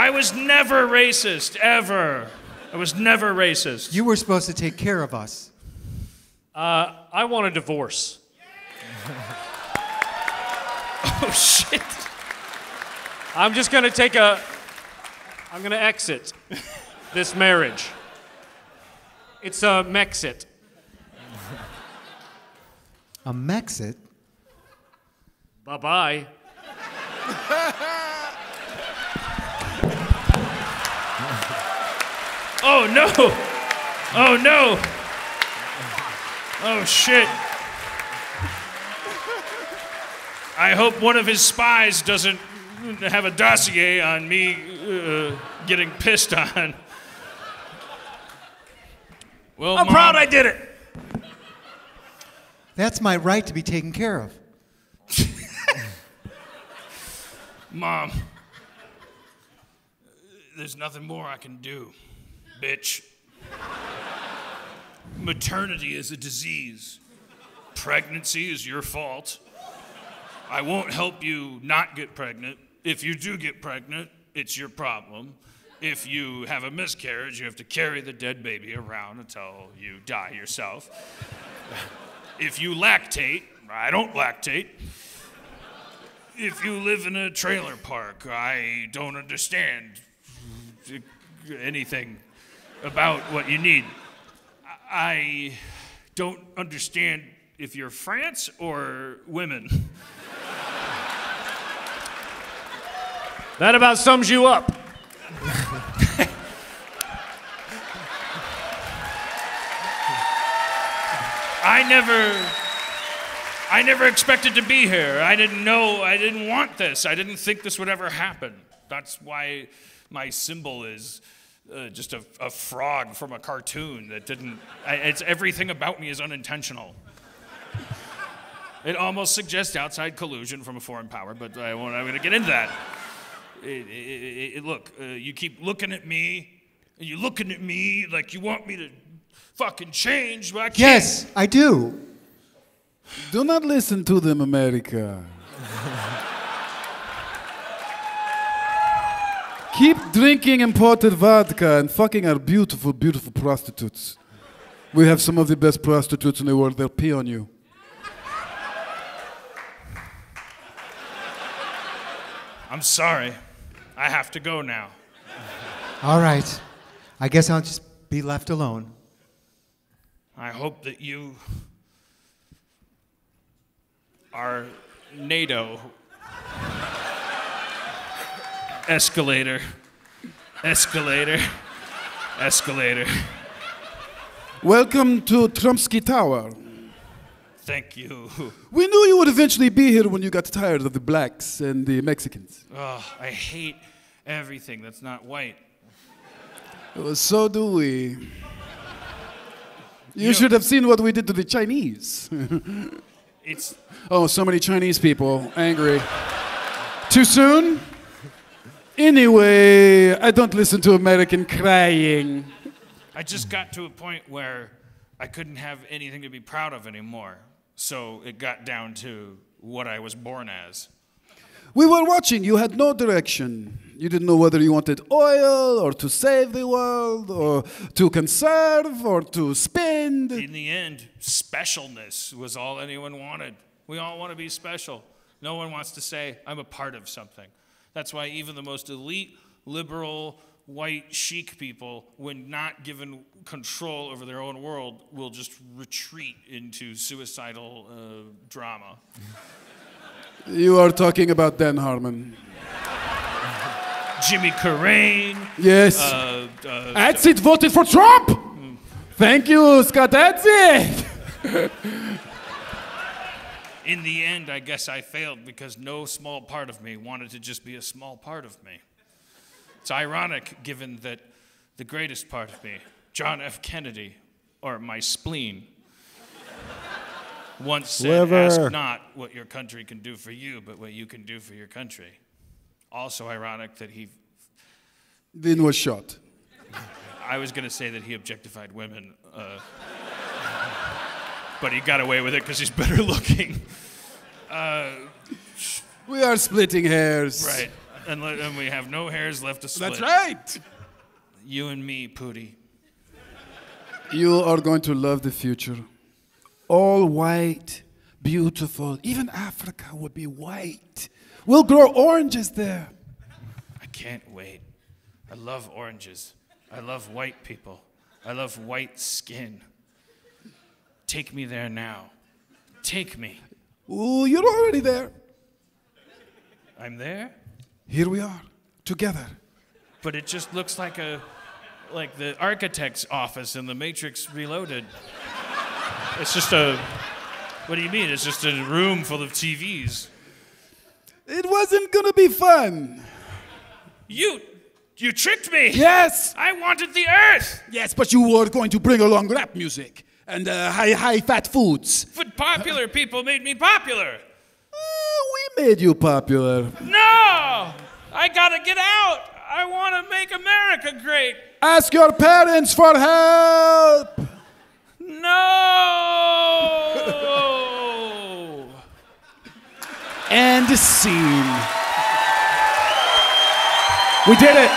I was never racist, ever. I was never racist. You were supposed to take care of us. I want a divorce. Oh, shit. I'm just going to I'm going to exit this marriage. It's a Mexit. A Mexit? Bye-bye. Oh no! Oh no! Oh shit! I hope one of his spies doesn't have a dossier on me getting pissed on. Well, I'm proud I did it. That's my right to be taken care of. Mom, there's nothing more I can do, bitch. Maternity is a disease. Pregnancy is your fault. I won't help you not get pregnant. If you do get pregnant, it's your problem. If you have a miscarriage, you have to carry the dead baby around until you die yourself. If you lactate, I don't lactate. If you live in a trailer park, I don't understand anything about what you need. I don't understand if you're France or women. That about sums you up. I never expected to be here. I didn't know, I didn't want this. I didn't think this would ever happen. That's why my symbol is just a frog from a cartoon that didn't, it's everything about me is unintentional. It almost suggests outside collusion from a foreign power, but I'm going to get into that. Look, you keep looking at me, and you're looking at me like you want me to fucking change, but I can't. Yes, I do. Do not listen to them, America. Keep drinking imported vodka and fucking our beautiful, beautiful prostitutes. We have some of the best prostitutes in the world. They'll pee on you. I'm sorry. I have to go now. All right. I guess I'll just be left alone. I hope that you are NATO. Escalator. Escalator. Escalator. Welcome to Trumpsky Tower. Thank you. We knew you would eventually be here when you got tired of the blacks and the Mexicans. Oh, I hate everything that's not white. So do we. You should have seen what we did to the Chinese. It's... Oh, so many Chinese people angry. Too soon? Anyway, I don't listen to American crying. I just got to a point where I couldn't have anything to be proud of anymore. So it got down to what I was born as. We were watching. You had no direction. You didn't know whether you wanted oil or to save the world or to conserve or to spend. In the end, specialness was all anyone wanted. We all want to be special. No one wants to say, I'm a part of something. That's why even the most elite, liberal, white, chic people, when not given control over their own world, will just retreat into suicidal drama. You are talking about Dan Harmon. Jimmy Carrane. Yes. Adsit voted for Trump! Thank you, Scott Adsit! In the end, I guess I failed because no small part of me wanted to just be a small part of me. It's ironic, given that the greatest part of me, John F. Kennedy, or my spleen, once said, ask not what your country can do for you, but what you can do for your country. Also ironic that he... Then was shot. I was going to say that he objectified women, but he got away with it because he's better looking. We are splitting hairs. Right. And we have no hairs left to split. That's right. You and me, Pootie. You are going to love the future. All white, beautiful. Even Africa would be white. We'll grow oranges there. I can't wait. I love oranges. I love white people. I love white skin. Take me there now. Take me. Ooh, you're already there. I'm there? Here we are, together. But it just looks like a like the architect's office in the Matrix Reloaded. It's just a, what do you mean? It's just a room full of TVs. It wasn't gonna be fun. You tricked me. Yes. I wanted the Earth. Yes, but you were going to bring along rap music and high fat foods. But popular people made me popular. We made you popular. No! I gotta get out. I want to make America great. Ask your parents for help. No! And scene. We did it.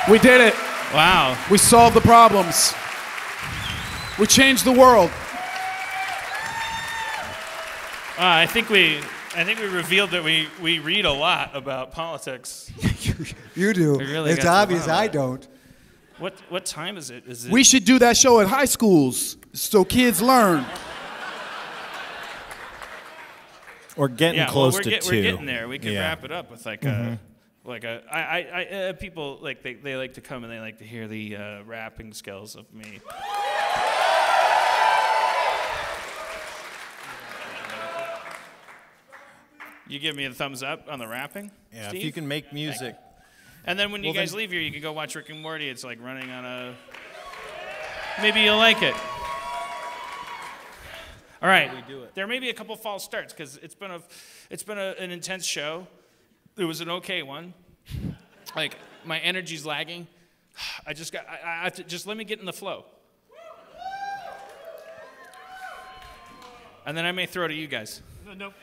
We did it. Wow. We solved the problems. We changed the world. I think we revealed that we read a lot about politics. You do. We really It's got to the obvious bottom of I it. don't. What time is it? Is it? We should do that show at high schools so kids learn. Or getting yeah, close well, to we're 2. getting there. We can Yeah. wrap it up with people like they like to come and they like to hear the rapping skills of me. You give me a thumbs up on the rapping? Yeah, Steve? if you can make music. And then when you Well, guys then- leave here, you can go watch Rick and Morty. It's like running on a... Maybe you'll like it. All right. There may be a couple false starts because it's been an intense show. It was an okay one. Like, my energy's lagging. I have to, just let me get in the flow. And then I may throw to you guys. Nope.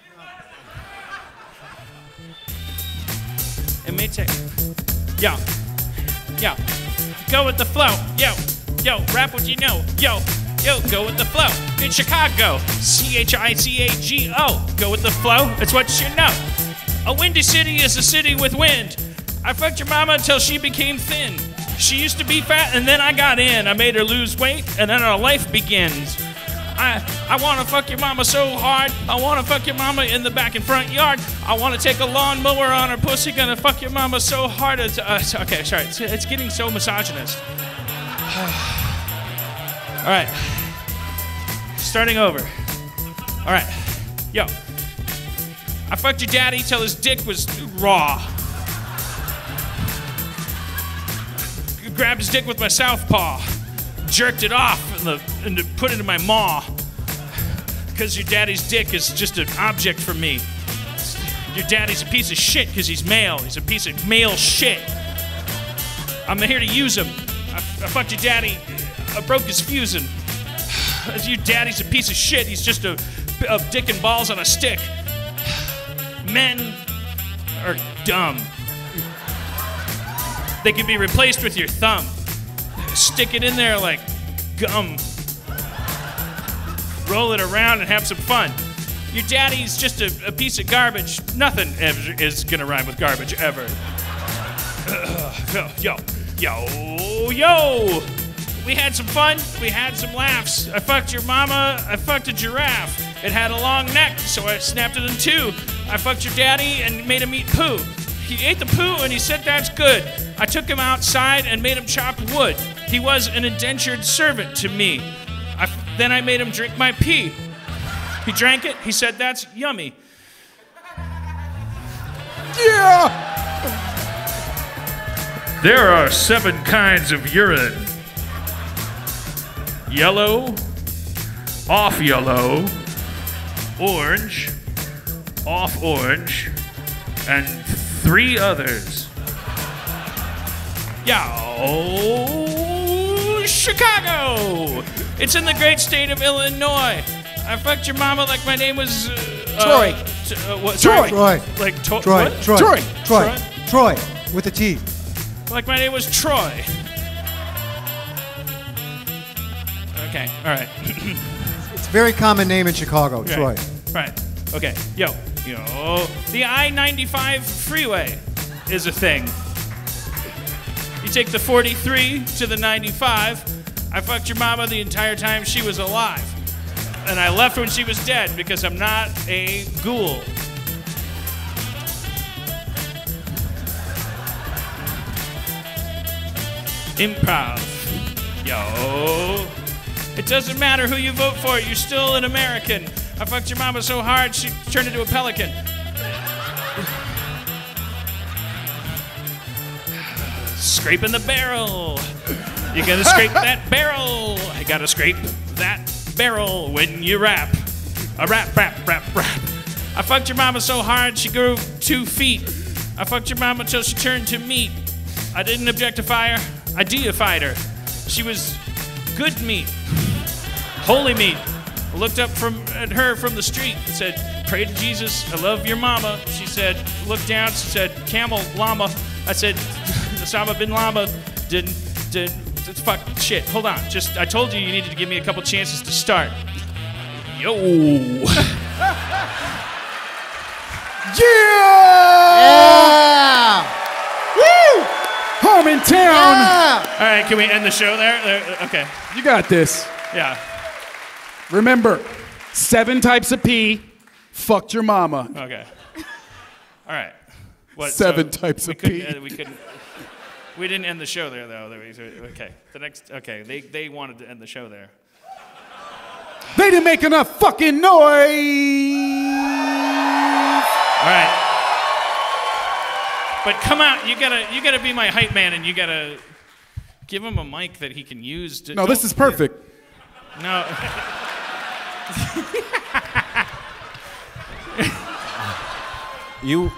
It may take. Yo. Go with the flow. Yo, rap what you know. Yo, go with the flow. In Chicago, Chicago. Go with the flow, it's what you know. A windy city is a city with wind. I fucked your mama until she became thin. She used to be fat and then I got in. I made her lose weight and then our life begins. I want to fuck your mama so hard. I want to fuck your mama in the back and front yard. I want to take a lawnmower on her pussy. Gonna fuck your mama so hard. Okay, sorry. It's getting so misogynist. All right. Starting over. All right. Yo. I fucked your daddy till his dick was raw. Grabbed his dick with my southpaw. Jerked it off and put it in my maw. Because your daddy's dick is just an object for me. Your daddy's a piece of shit because he's male. He's a piece of male shit. I'm here to use him. I fucked your daddy. I broke his fusing. Your daddy's a piece of shit. He's just a dick and balls on a stick. Men are dumb. They can be replaced with your thumb. Stick it in there like gum. Roll it around and have some fun. Your daddy's just a piece of garbage. Nothing ever is gonna rhyme with garbage ever. Yo. We had some fun. We had some laughs. I fucked your mama. I fucked a giraffe. It had a long neck, so I snapped it in two. I fucked your daddy and made him eat poo. He ate the poo and he said that's good. I took him outside and made him chop wood. He was an indentured servant to me. Then I made him drink my pee. He drank it. He said that's yummy. Yeah! There are 7 kinds of urine. Yellow, off yellow, orange, off orange, and 3 others. Yo, Chicago! It's in the great state of Illinois. I fucked your mama like my name was... Troy. What? Troy. Troy. Like Troy. what? Troy. Troy. Troy. With a T. Like my name was Troy. Okay, all right. It's a very common name in Chicago, Okay. Troy. Right. Okay. Yo. The I-95 freeway is a thing. You take the 43 to the 95. I fucked your mama the entire time she was alive. And I left when she was dead because I'm not a ghoul. Improv. Yo. It doesn't matter who you vote for, you're still an American. I fucked your mama so hard she turned into a pelican. Scraping the barrel. You gotta scrape that barrel. I gotta scrape that barrel when you rap. A rap, rap, rap, rap. I fucked your mama so hard she grew 2 feet. I fucked your mama till she turned to meat. I didn't objectify her, I deified her. She was good meat, holy meat. I looked up at her from the street and said, pray to Jesus, I love your mama. She said, look down, she said, camel, llama. I said, Osama bin Laden did fuck, shit, hold on. I told you needed to give me a couple chances to start. Yo. Yeah! Woo! Harmontown! Yeah! All right, can we end the show there? Okay. You got this. Yeah. Remember, 7 types of pee. Fucked your mama. Okay. All right. What, 7 types of pee. We didn't end the show there, though. Okay. They wanted to end the show there. They didn't make enough fucking noise. All right. But come out, you gotta be my hype man, and you gotta give him a mic that he can use. No, this is perfect. No.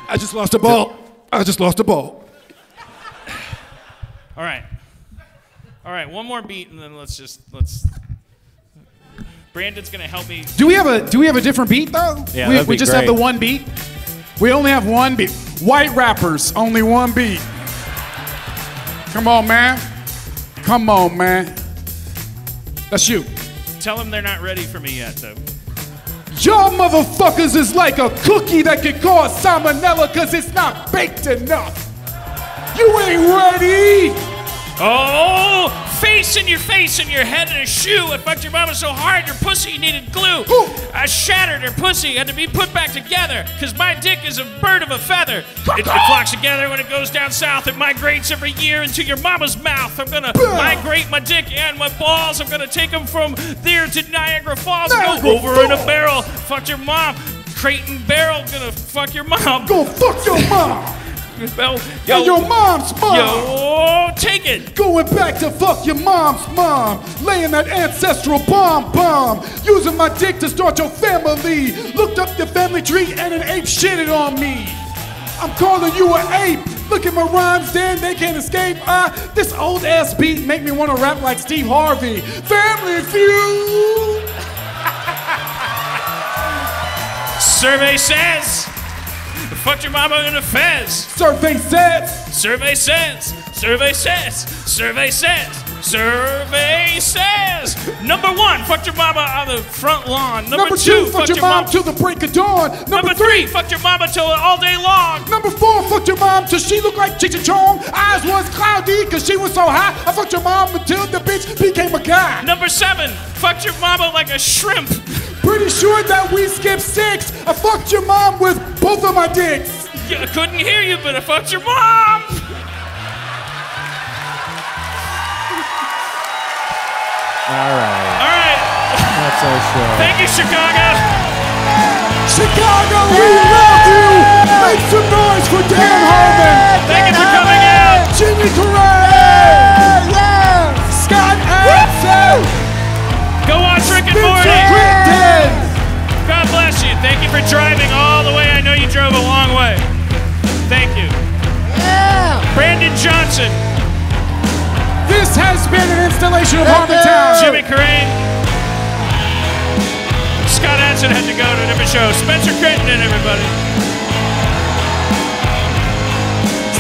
I just lost a ball. All right, one more beat, and then let's. Brandon's gonna help me. Do we have a different beat though? Yeah, we just have the one beat. We only have one beat. White rappers, only one beat. Come on, man. That's you. Tell them they're not ready for me yet, though. Y'all motherfuckers is like a cookie that can cause salmonella because it's not baked enough. You ain't ready. Oh, face in your head in a shoe. I fucked your mama so hard your pussy needed glue. Ooh. I shattered her pussy, had to be put back together, cause my dick is a bird of a feather. It flocks together when it goes down south. It migrates every year into your mama's mouth. I'm gonna migrate my dick and my balls. I'm gonna take them from there to Niagara Falls and go over in a barrel. Fuck your mom. Creighton barrel, gonna fuck your mom. Go fuck your mom. Yo, and your mom's mom. Yo, take it. Going back to fuck your mom's mom. Laying that ancestral bomb. Using my dick to start your family. Looked up your family tree and an ape shitted on me. I'm calling you an ape. Look at my rhymes, then they can't escape. This old ass beat make me want to rap like Steve Harvey. Family Feud. Survey says. Fucked your mama in a fez. Survey says. Survey says. Survey says. Survey says. Survey says. Number 1, fucked your mama on the front lawn. Number 2, fucked your mom till the break of dawn. Number 3, fucked your mama till all day long. Number 4, fucked your mom till she looked like Cheech and Chong. Eyes was cloudy cause she was so high. I fucked your mom until the bitch became a guy. Number 7, fucked your mama like a shrimp. Pretty sure that we skipped 6. I fucked your mom with both of my dicks. Yeah, I couldn't hear you, but I fucked your mom. All right. That's our show. Thank you, Chicago. Chicago, we love you. Make some noise for Dan Harmon. Thank you for coming out. Jimmy Carrane. Scott Adsit. Go watch Rick and Morty. God bless you. Thank you for driving all the way. I know you drove a long way. Thank you. Yeah. Brandon Johnson. This has been an installation of Harmontown. Jimmy Carrane. Scott Adsit had to go to a different show. Spencer Crittenden, everybody.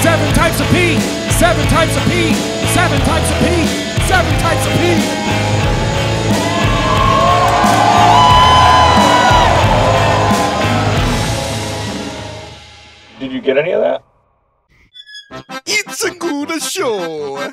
7 types of pee. 7 types of pee. 7 types of pee. 7 types of pee. Did you get any of that? It's a good show.